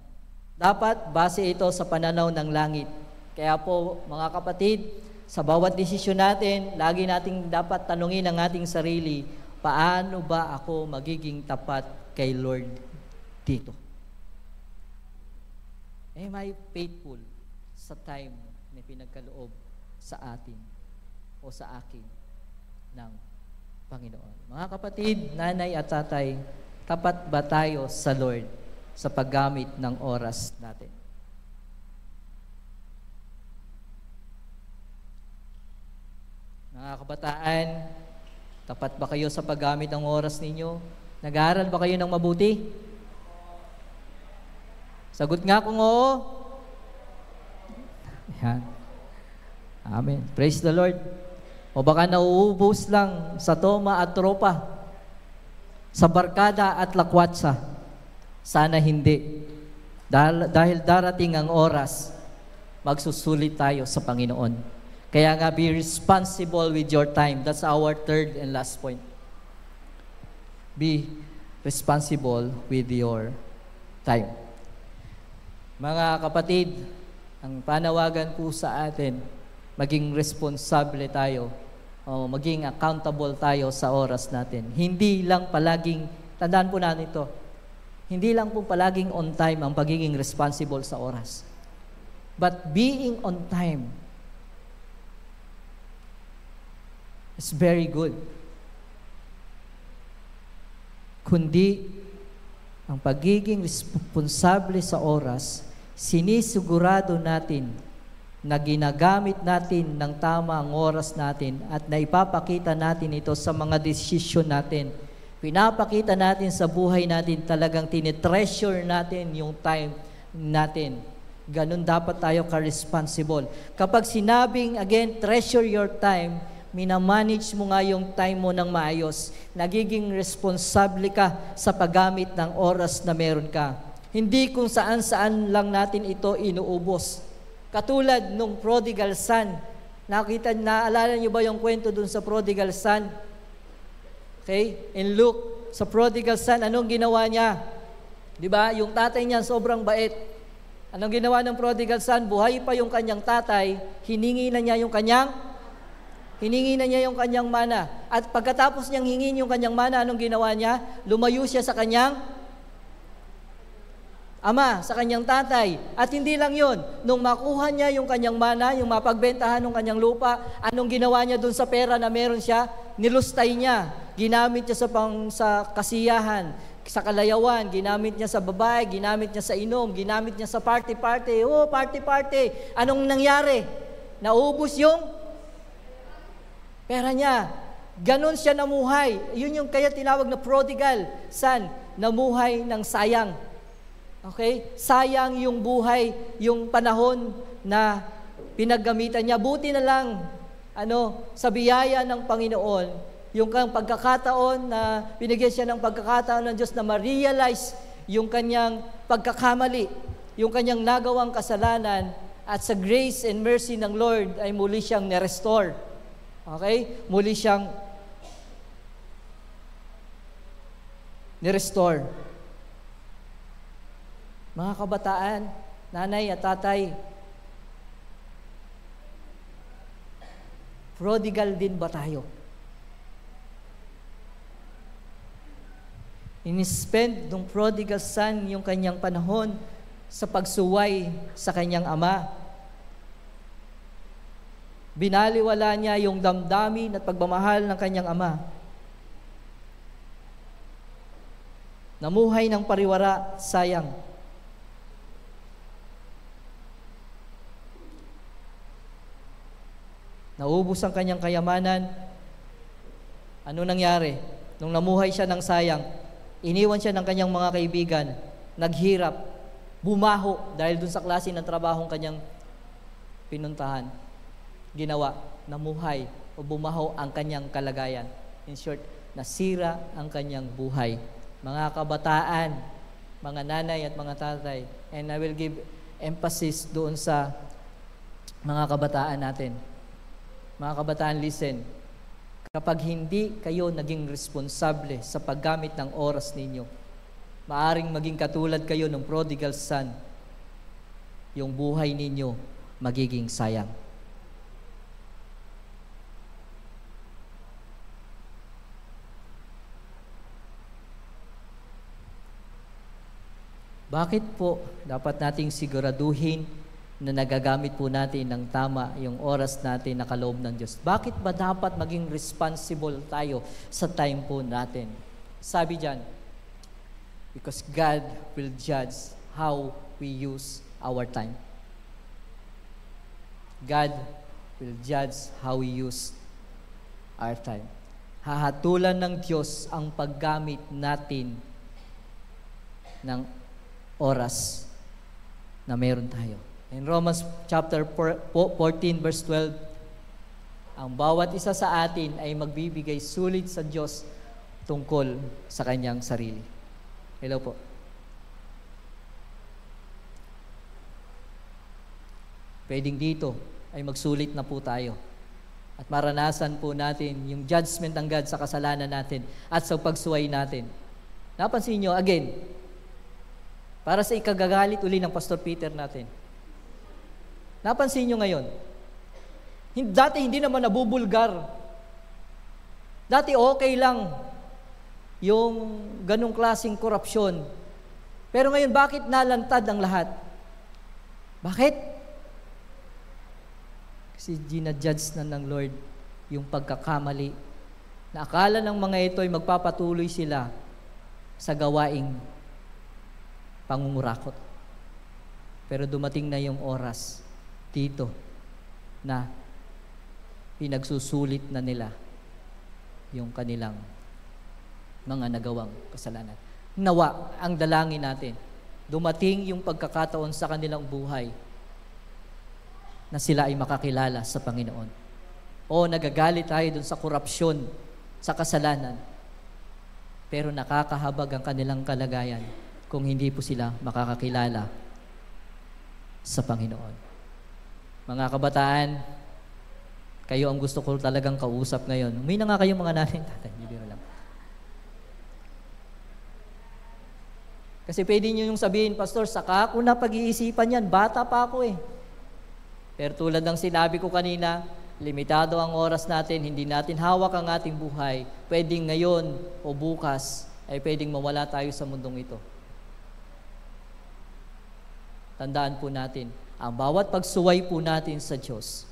Dapat base ito sa pananaw ng langit. Kaya po, mga kapatid, sa bawat desisyon natin, lagi nating dapat tanungin ang ating sarili, paano ba ako magiging tapat kay Lord dito? Am I faithful sa time na pinagkaloob sa atin o sa akin ng Panginoon? Mga kapatid, nanay at tatay, tapat ba tayo sa Lord sa paggamit ng oras natin? Mga kabataan, tapat ba kayo sa paggamit ng oras ninyo? Nag-aaral ba kayo ng mabuti? Sagot nga kung oo. Yan. Amen. Praise the Lord. O baka nauubos lang sa toma at tropa, sa barkada at lakwatsa. Sana hindi. Dahil darating ang oras, magsusulit tayo sa Panginoon. Kaya nga, be responsible with your time. That's our third and last point. Be responsible with your time. Mga kapatid, ang panawagan po sa atin, maging responsable tayo o maging accountable tayo sa oras natin. Hindi lang palaging, tandaan po natin ito, hindi lang po palaging on time ang pagiging responsible sa oras. But being on time is very good. Kundi, ang pagiging responsable sa oras, sinisigurado natin na ginagamit natin ng tama ang oras natin at naipapakita natin ito sa mga desisyon natin. Pinapakita natin sa buhay natin, talagang tinitreasure natin yung time natin. Ganun dapat tayo ka-responsible. Kapag sinabing, again, treasure your time, minamanage mo nga yung time mo ng maayos. Nagiging responsable ka sa paggamit ng oras na meron ka. Hindi kung saan-saan lang natin ito inuubos. Katulad nung prodigal son. Naalala niyo ba yung kwento dun sa prodigal son? Okay? In Luke, sa prodigal son, anong ginawa niya? Di ba? Yung tatay niya sobrang bait. Anong ginawa ng prodigal son? Buhay pa yung kanyang tatay, hiningi na niya yung kanyang mana. At pagkatapos niyang hingin yung kanyang mana, anong ginawa niya? Lumayo siya sa kanyang ama, sa kanyang tatay. At hindi lang yun, nung makuha niya yung kanyang mana, yung mapagbentahan ng kanyang lupa, anong ginawa niya dun sa pera na meron siya? Nilustay niya. Ginamit niya sa kasiyahan, sa kalayawan, ginamit niya sa babae, ginamit niya sa inom, ginamit niya sa party-party. Oh, party-party. Anong nangyari? Naubos yung pera niya. Ganon siya namuhay. Yun yung kaya tinawag na prodigal son, namuhay ng sayang. Okay? Sayang yung buhay, yung panahon na pinaggamitan niya. Buti na lang, sa biyaya ng Panginoon, yung pagkakataon na binigyan siya ng pagkakataon ng Diyos na ma-realize yung kanyang pagkakamali, yung kanyang nagawang kasalanan, at sa grace and mercy ng Lord ay muli siyang ni-restore. Okay? Muli siyang ni-restore. Mga kabataan, nanay at tatay, prodigal din ba tayo? In-spend ng prodigal son yung kanyang panahon sa pagsuway sa kanyang ama. Binaliwala niya yung damdamin at pagmamahal ng kanyang ama. Namuhay ng pariwara, sayang. Naubos ang kanyang kayamanan. Ano nangyari? Nung namuhay siya ng sayang, iniwan siya ng kanyang mga kaibigan, naghirap, bumaho dahil dun sa klase ng trabahong kanyang pinuntahan. Ginawa, namuhay o bumaho ang kanyang kalagayan. In short, nasira ang kanyang buhay. Mga kabataan, mga nanay at mga tatay, and I will give emphasis doon sa mga kabataan natin. Mga kabataan, listen. Kapag hindi kayo naging responsable sa paggamit ng oras ninyo, maaring maging katulad kayo ng prodigal son. Yung buhay ninyo magiging sayang. Bakit po dapat nating siguraduhin na nagagamit po natin ng tama yung oras natin na kaloob ng Diyos? Bakit ba dapat maging responsible tayo sa time po natin? Sabi diyan, because God will judge how we use our time. God will judge how we use our time. Hahatulan ng Diyos ang paggamit natin ng oras na meron tayo. In Romans chapter 14 verse 12, ang bawat isa sa atin ay magbibigay sulit sa Diyos tungkol sa kanyang sarili. Hello po. Pwedeng dito ay magsulit na po tayo at maranasan po natin yung judgment ng God sa kasalanan natin at sa pagsuway natin. Napansin nyo, again, para sa ikagagalit uli ng Pastor Peter natin. Napansin nyo ngayon, dati hindi naman nabubulgar. Dati okay lang yung ganong klaseng korupsyon. Pero ngayon, bakit nalantad ang lahat? Bakit? Kasi ginajudge na ng Lord yung pagkakamali na akala ng mga ito ay magpapatuloy sila sa gawaing pangungurakot. Pero dumating na yung oras dito na pinagsusulit na nila yung kanilang mga nagawang kasalanan. Nawa, ang dalangin natin, dumating yung pagkakataon sa kanilang buhay na sila ay makakilala sa Panginoon. O nagagalit tayo dun sa korupsyon, sa kasalanan, pero nakakahabag ang kanilang kalagayan kung hindi po sila makakakilala sa Panginoon. Mga kabataan, kayo ang gusto ko talagang kausap ngayon. May na nga kayo mga nanay, tatay, bibiro lang. Kasi pwede nyo yung sabihin, Pastor, saka ako na pag-iisipan yan, bata pa ako eh. Pero tulad ng sinabi ko kanina, limitado ang oras natin, hindi natin hawak ang ating buhay. Pwedeng ngayon o bukas ay pwedeng mawala tayo sa mundong ito. Tandaan po natin, ang bawat pagsuway po natin sa Diyos,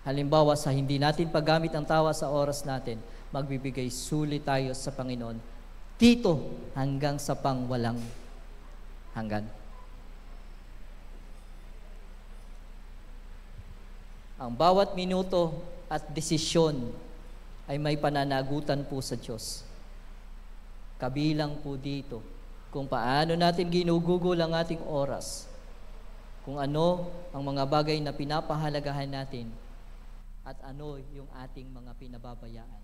halimbawa sa hindi natin paggamit ang tawa sa oras natin, magbibigay sulit tayo sa Panginoon dito hanggang sa pangwalang hanggan. Ang bawat minuto at desisyon ay may pananagutan po sa Diyos. Kabilang po dito kung paano natin ginugugol ang ating oras, kung ano ang mga bagay na pinapahalagahan natin, at ano yung ating mga pinababayaan.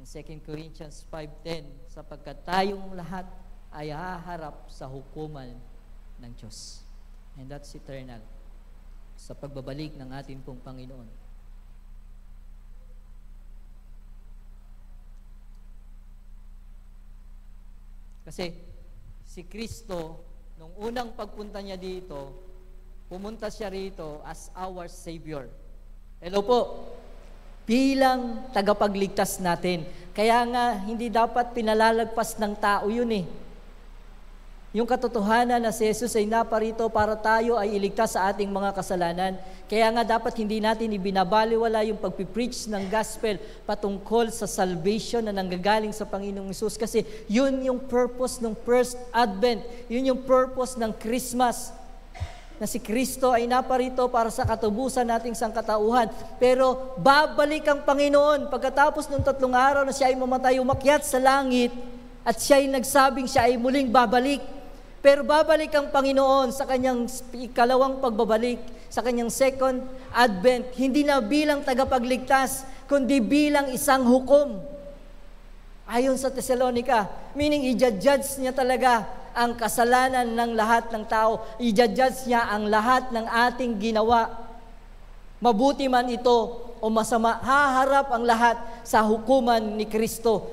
In 2 Corinthians 5:10, sapagkat tayong lahat ay haharap sa hukuman ng Diyos. And that's eternal. Sa pagbabalik ng ating pong Panginoon. Kasi si Kristo, nung unang pagpunta niya dito, pumunta siya rito as our Savior. Hello po. Bilang tagapagligtas natin. Kaya nga, hindi dapat pinalalagpas ng tao yun eh. Yung katotohanan na si Jesus ay naparito para tayo ay iligtas sa ating mga kasalanan. Kaya nga dapat hindi natin ibinabaliwala yung pagpipreach ng gospel patungkol sa salvation na nanggagaling sa Panginoong Jesus. Kasi yun yung purpose ng first Advent. Yun yung purpose ng Christmas. Na si Kristo ay naparito para sa katubusan nating sangkatauhan. Pero babalik ang Panginoon pagkatapos ng 3 araw na siya ay mamatay, umakyat sa langit at siya ay nagsabing siya ay muling babalik. Pero babalik ang Panginoon sa kanyang ikalawang pagbabalik, sa kanyang second advent, hindi na bilang tagapagligtas, kundi bilang isang hukom. Ayon sa Thessalonica, meaning i-judge niya talaga ang kasalanan ng lahat ng tao. I-judge niya ang lahat ng ating ginawa. Mabuti man ito o masama, haharap ang lahat sa hukuman ni Kristo.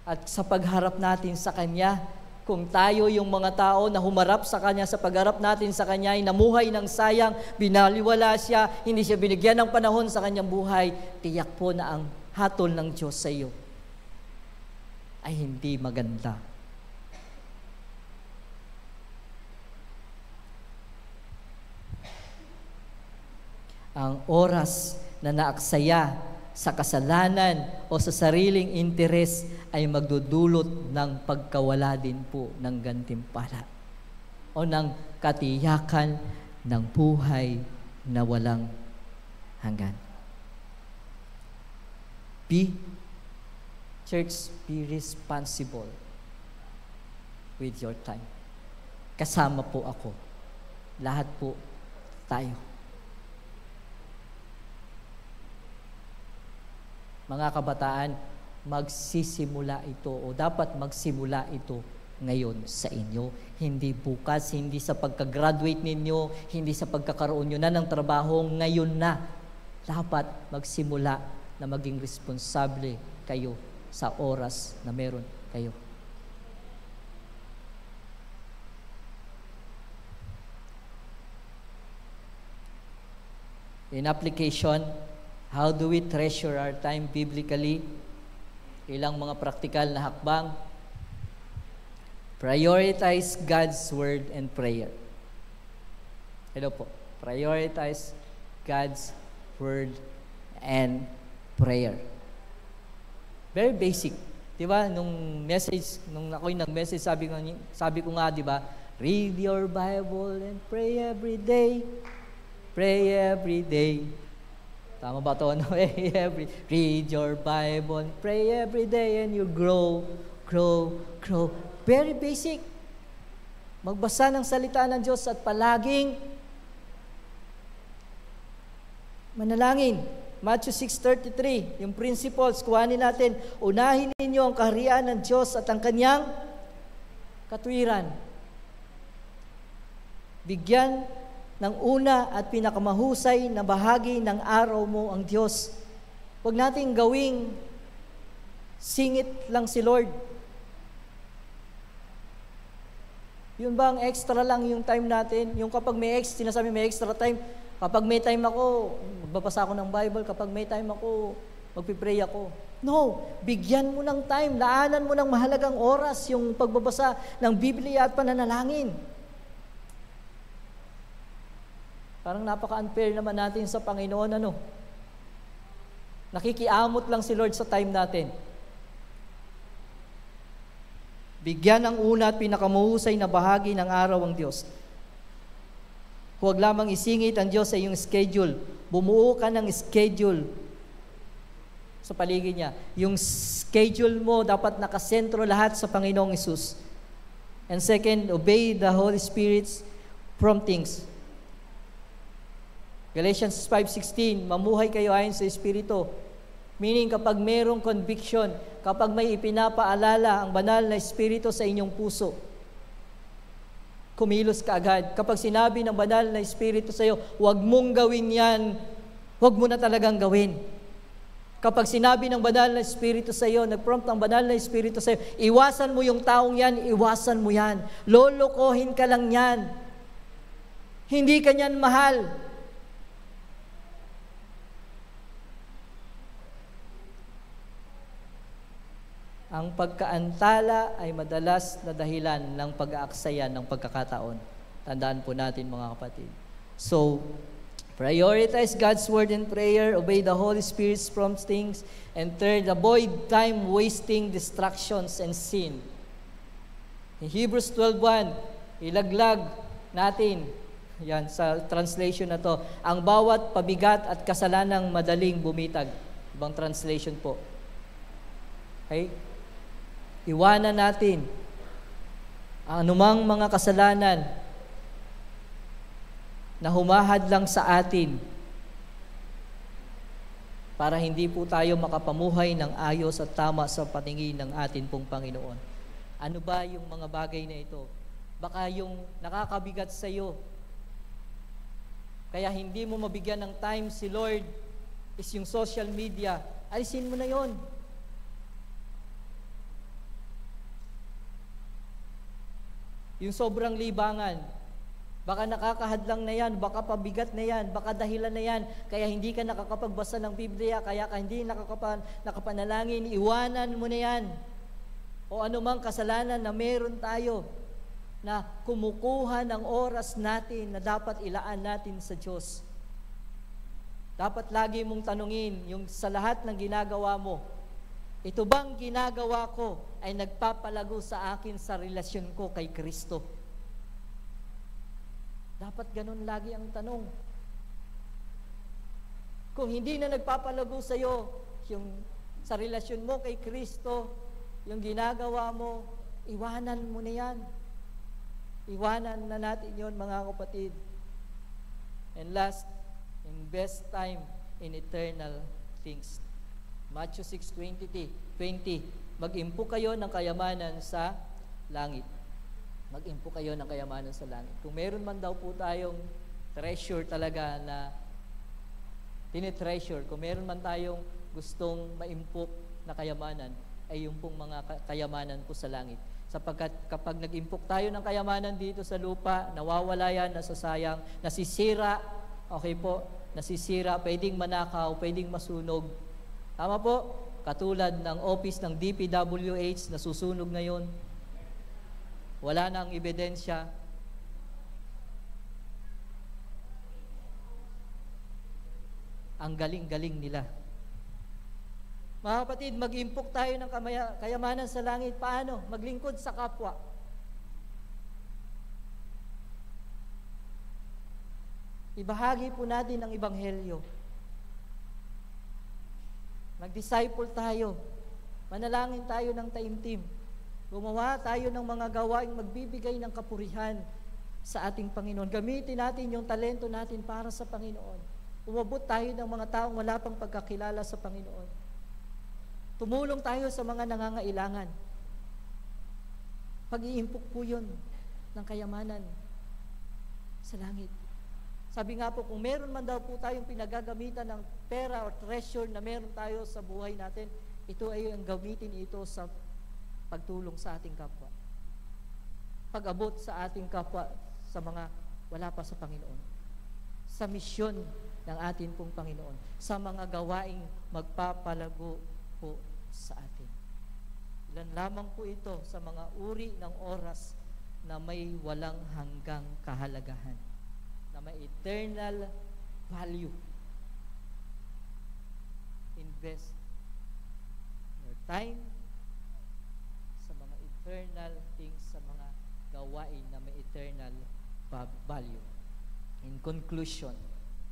At sa pagharap natin sa Kanya, kung tayo yung mga tao na humarap sa Kanya, sa pagharap natin sa Kanya ay namuhay ng sayang, binaliwala siya, hindi siya binigyan ng panahon sa Kanyang buhay, tiyak po na ang hatol ng Diyos sa iyo ay hindi maganda. Ang oras na naaksaya sa kasalanan o sa sariling interes ay magdudulot ng pagkawala din po ng gantimpala o ng katiyakan ng buhay na walang hanggan. Church, be responsible with your time. Kasama po ako. Lahat po tayo. Mga kabataan, magsisimula ito o dapat magsimula ito ngayon sa inyo. Hindi bukas, hindi sa pagka-graduate ninyo, hindi sa pagkakaroon nyo na ng trabaho, ngayon na. Dapat magsimula na maging responsable kayo sa oras na meron kayo. In application, how do we treasure our time biblically? Ilang mga praktikal na hakbang. Prioritize God's Word and prayer. Hello po. Prioritize God's Word and prayer. Very basic. Diba? Nung ako'y nag-message, sabi ko nga, diba? Read your Bible and pray every day. Pray every day. Tama ba ito? No? Read your Bible and pray every day and you grow. Very basic. Magbasa ng salita ng Diyos at palaging manalangin. Matthew 6:33, yung principles, kuhanin natin. Unahin ninyo ang kaharian ng Diyos at ang kanyang katwiran. Bigyan ng una at pinakamahusay na bahagi ng araw mo ang Diyos. Huwag nating gawing singit lang si Lord. Yun ba ang extra lang yung time natin? Yung kapag sinasabi may extra time, kapag may time ako, magbabasa ako ng Bible. Kapag may time ako, magpipray ako. No, bigyan mo ng time. Laanan mo ng mahalagang oras yung pagbabasa ng Biblia at pananalangin. Parang napaka-unfair naman natin sa Panginoon, ano? Nakikiamot lang si Lord sa time natin. Bigyan ng una at pinakamahusay na bahagi ng araw ang Diyos. Huwag lamang isingit ang Diyos sa iyong schedule. Bumuo ka ng schedule sa paligid niya. Yung schedule mo dapat nakasentro lahat sa Panginoong Hesus. And second, obey the Holy Spirit's promptings. Galatians 5:16, mamuhay kayo ayon sa Espiritu. Meaning kapag mayroong conviction, kapag may ipinapaalala ang banal na Espiritu sa inyong puso, kumilos ka agad. Kapag sinabi ng banal na Espiritu sa iyo, huwag mong gawin yan, huwag mo na talagang gawin. Kapag sinabi ng banal na Espiritu sa iyo, nag-prompt ang banal na Espiritu sa iyo, iwasan mo yung taong yan, iwasan mo yan. Lolokohin ka lang yan. Hindi ka niyan mahal. Ang pagkaantala ay madalas na dahilan ng pag-aaksayan ng pagkakataon. Tandaan po natin mga kapatid. So, prioritize God's Word and prayer, obey the Holy Spirit's promptings, and third, avoid time-wasting distractions and sin. In Hebrews 12:1, ilaglag natin, yan sa translation na to, ang bawat pabigat at kasalanang madaling bumitag. Ibang translation po. Okay? Iwanan natin ang anumang mga kasalanan na humahad lang sa atin para hindi po tayo makapamuhay ng ayos at tama sa patingin ng atin pong Panginoon. Ano ba yung mga bagay na ito? Baka yung nakakabigat sa iyo, kaya hindi mo mabigyan ng time si Lord is yung social media. Alisin mo na yon. Yung sobrang libangan, baka nakakahadlang na yan, baka pabigat na yan, baka dahilan na yan, kaya hindi ka nakakapagbasa ng Biblia, kaya ka hindi nakapanalangin, iwanan mo na yan. O anumang kasalanan na meron tayo na kumukuha ng oras natin na dapat ilaan natin sa Diyos. Dapat lagi mong tanungin, yung sa lahat ng ginagawa mo, ito bang ginagawa ko ay nagpapalago sa akin sa relasyon ko kay Kristo? Dapat ganun lagi ang tanong. Kung hindi na nagpapalago sa iyo yung sa relasyon mo kay Kristo, yung ginagawa mo, iwanan mo na yan. Iwanan na natin yon mga kapatid. And last, invest time in eternal things. Matthew 6:20, mag-impo kayo ng kayamanan sa langit. Mag-impo kayo ng kayamanan sa langit. Kung meron man daw po tayong treasure talaga na tinitreasure, kung meron man tayong gustong maimpo na kayamanan, ay yung pong mga kayamanan po sa langit. Sapagkat kapag nag-impok tayo ng kayamanan dito sa lupa, nawawala yan, nasasayang, nasisira, okay po, nasisira, pwedeng manakaw, pwedeng masunog. Tama po? Katulad ng office ng DPWH na susunog ngayon. Wala nang ebidensya. Ang galing-galing nila. Mga kapatid, mag-impok tayo ng kayamanan sa langit. Paano? Maglingkod sa kapwa. Ibahagi po natin ang Ebanghelyo. Mag-disciple tayo. Manalangin tayo ng taimtim. Gumawa tayo ng mga gawaing magbibigay ng kapurihan sa ating Panginoon. Gamitin natin yung talento natin para sa Panginoon. Umabot tayo ng mga taong wala pang pagkakilala sa Panginoon. Tumulong tayo sa mga nangangailangan. Pag-iimpok po yun ng kayamanan sa langit. Sabi nga po, kung meron man daw po tayong pinagagamitan ng pera or treasure na meron tayo sa buhay natin, ito ay ang gamitin ito sa pagtulong sa ating kapwa. Pag-abot sa ating kapwa sa mga wala pa sa Panginoon. Sa misyon ng ating pong Panginoon. Sa mga gawaing magpapalago po sa atin. Ilan lamang po ito sa mga uri ng oras na may walang hanggang kahalagahan, na may eternal value. Invest your time sa mga eternal things, sa mga gawain na may eternal value. In conclusion,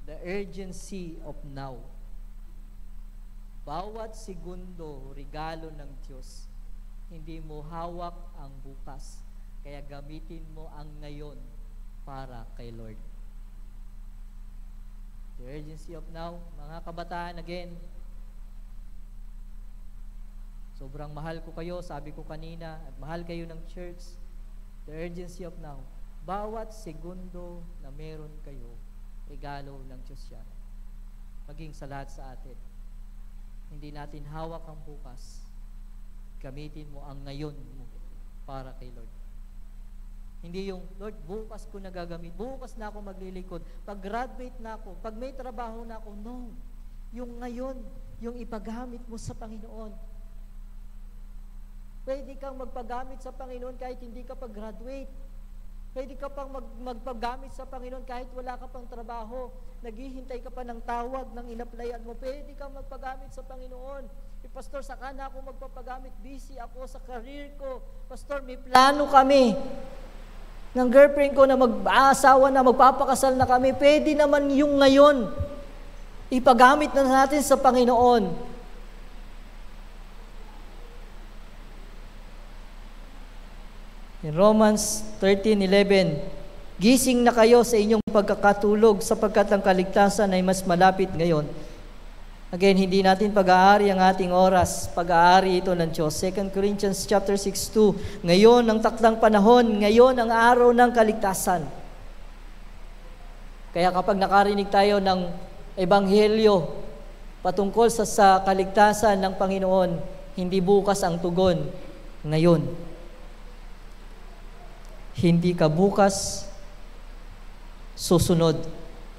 the urgency of now. Bawat segundo, regalo ng Diyos. Hindi mo hawak ang bukas. Kaya gamitin mo ang ngayon para kay Lord. The urgency of now, mga kabataan, again, sobrang mahal ko kayo, sabi ko kanina, at mahal kayo ng church. The urgency of now. Bawat segundo na meron kayo, regalo ng Diyos yan. Maging sa lahat sa atin. Hindi natin hawak ang bukas. Gamitin mo ang ngayon mo para kay Lord. Hindi yung, Lord, bukas ko nagagamit. Bukas na ako maglilikod. Pag graduate na ako, pag may trabaho na ako, no. Yung ngayon, yung ipagamit mo sa Panginoon. Pwede kang magpagamit sa Panginoon kahit hindi ka pag-graduate. Pwede ka pang magpagamit sa Panginoon kahit wala ka pang trabaho. Naghihintay ka pa ng tawag ng inaplayan mo. Pwede kang magpagamit sa Panginoon. Pastor, saka na ako magpapagamit. Busy ako sa career ko. Pastor, may plano kami ng girlfriend ko na mag-aasawa na, magpapakasal na kami. Pwede naman yung ngayon. Ipagamit na natin sa Panginoon. In Romans 13:11, gising na kayo sa inyong pagkakatulog sapagkat ang kaligtasan ay mas malapit ngayon. Again, hindi natin pag-aari ang ating oras. Pag-aari ito ng Diyos. 2 Corinthians chapter 6:2, ngayon ang takdang panahon, ngayon ang araw ng kaligtasan. Kaya kapag nakarinig tayo ng Ebanghelyo patungkol sa kaligtasan ng Panginoon, hindi bukas ang tugon, ngayon. Hindi ka bukas, susunod,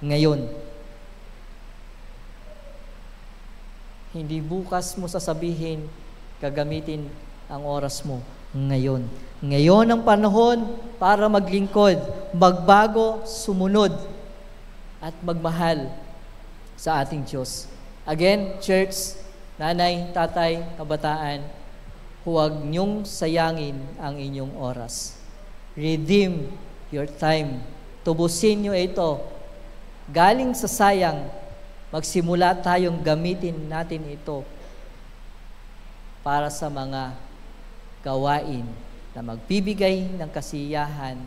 ngayon. Hindi bukas mo sasabihin, gagamitin ang oras mo, ngayon. Ngayon ang panahon para maglingkod, magbago, sumunod, at magmahal sa ating Diyos. Again, church, nanay, tatay, kabataan, huwag niyong sayangin ang inyong oras. Redeem your time. Tubusin nyo ito. Galing sa sayang, magsimula tayong gamitin natin ito para sa mga gawain na magbibigay ng kasiyahan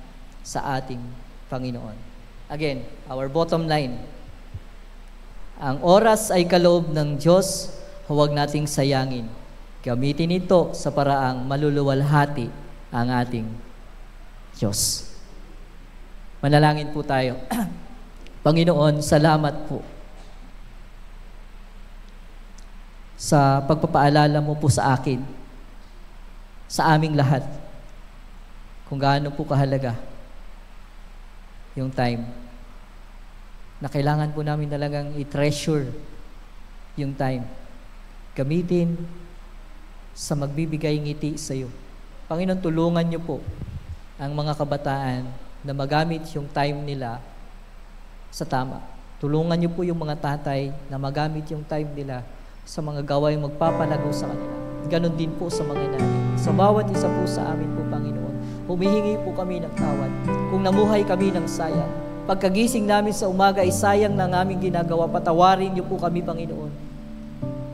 sa ating Panginoon. Again, our bottom line, ang oras ay kaloob ng Diyos, huwag nating sayangin. Gamitin ito sa paraang maluluwalhati ang ating Diyos. Manalangin po tayo. Panginoon, salamat po sa pagpapaalala mo po sa akin, sa aming lahat, kung gaano po kahalaga yung time. na kailangan po namin talagang i-treasure yung time. Gamitin sa magbibigay ngiti sa iyo. Panginoon, tulungan niyo po ang mga kabataan na magamit yung time nila sa tama. Tulungan niyo po yung mga tatay na magamit yung time nila sa mga gawaing magpapalago sa kanila. Ganon din po sa mga nanay. Sa bawat isa po sa amin po, Panginoon, humihingi po kami ng tawad. Kung namuhay kami ng sayang, pagkagising namin sa umaga ay sayang na ng aming ginagawa, patawarin niyo po kami, Panginoon.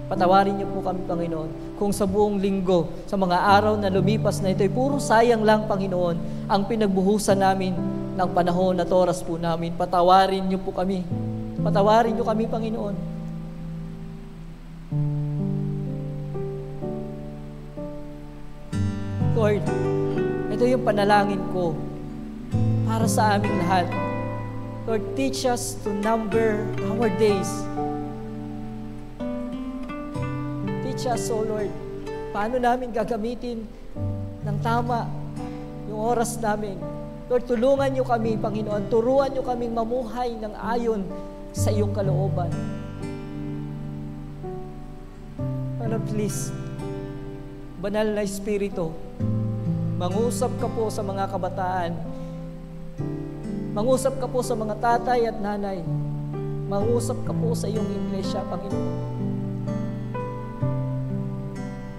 Patawarin niyo po kami, Panginoon. Kung sa buong linggo, sa mga araw na lumipas na ito, ay puro sayang lang, Panginoon, ang pinagbuhusan namin ng panahon at oras po namin. Patawarin niyo po kami. Patawarin niyo kami, Panginoon. Lord, ito yung panalangin ko para sa aming lahat. Lord, teach us to number our days. Teach us, O Lord, paano namin gagamitin ng tama yung oras namin. Lord, tulungan niyo kami, Panginoon. Turuan niyo kaming mamuhay ng ayon sa iyong kalooban. Lord, please, Banal na Espiritu, mangusap ka po sa mga kabataan. Mangusap ka po sa mga tatay at nanay. Mangusap ka po sa iyong iglesia, Panginoon.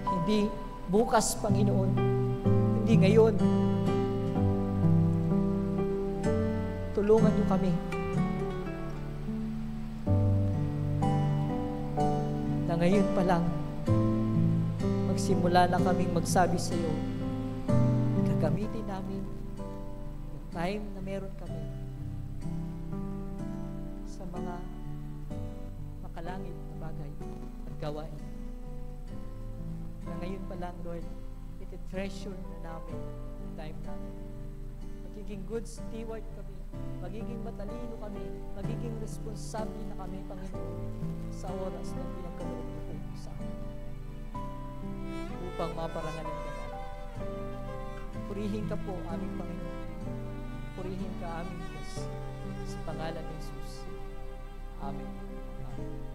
Hindi bukas, Panginoon. Hindi ngayon. Tulungan niyo kami. Na ngayon pa lang, magsimula na kaming magsabi sa iyo, gagamitin namin yung time na meron kami sa mga makalangit na bagay at gawain. Na ngayon pa lang, Lord, iti-treasure na namin yung time namin. Magiging good steward kami, magiging matalino kami, magiging responsable na kami, Panginoon, sa oras na pinagkaloob mo po sa amin. Upang maparangalan ka namin. Purihin ka po, aming Panginoon. Purihin ka, aming Diyos. Sa pangalan ni Jesus. Amen. Amen.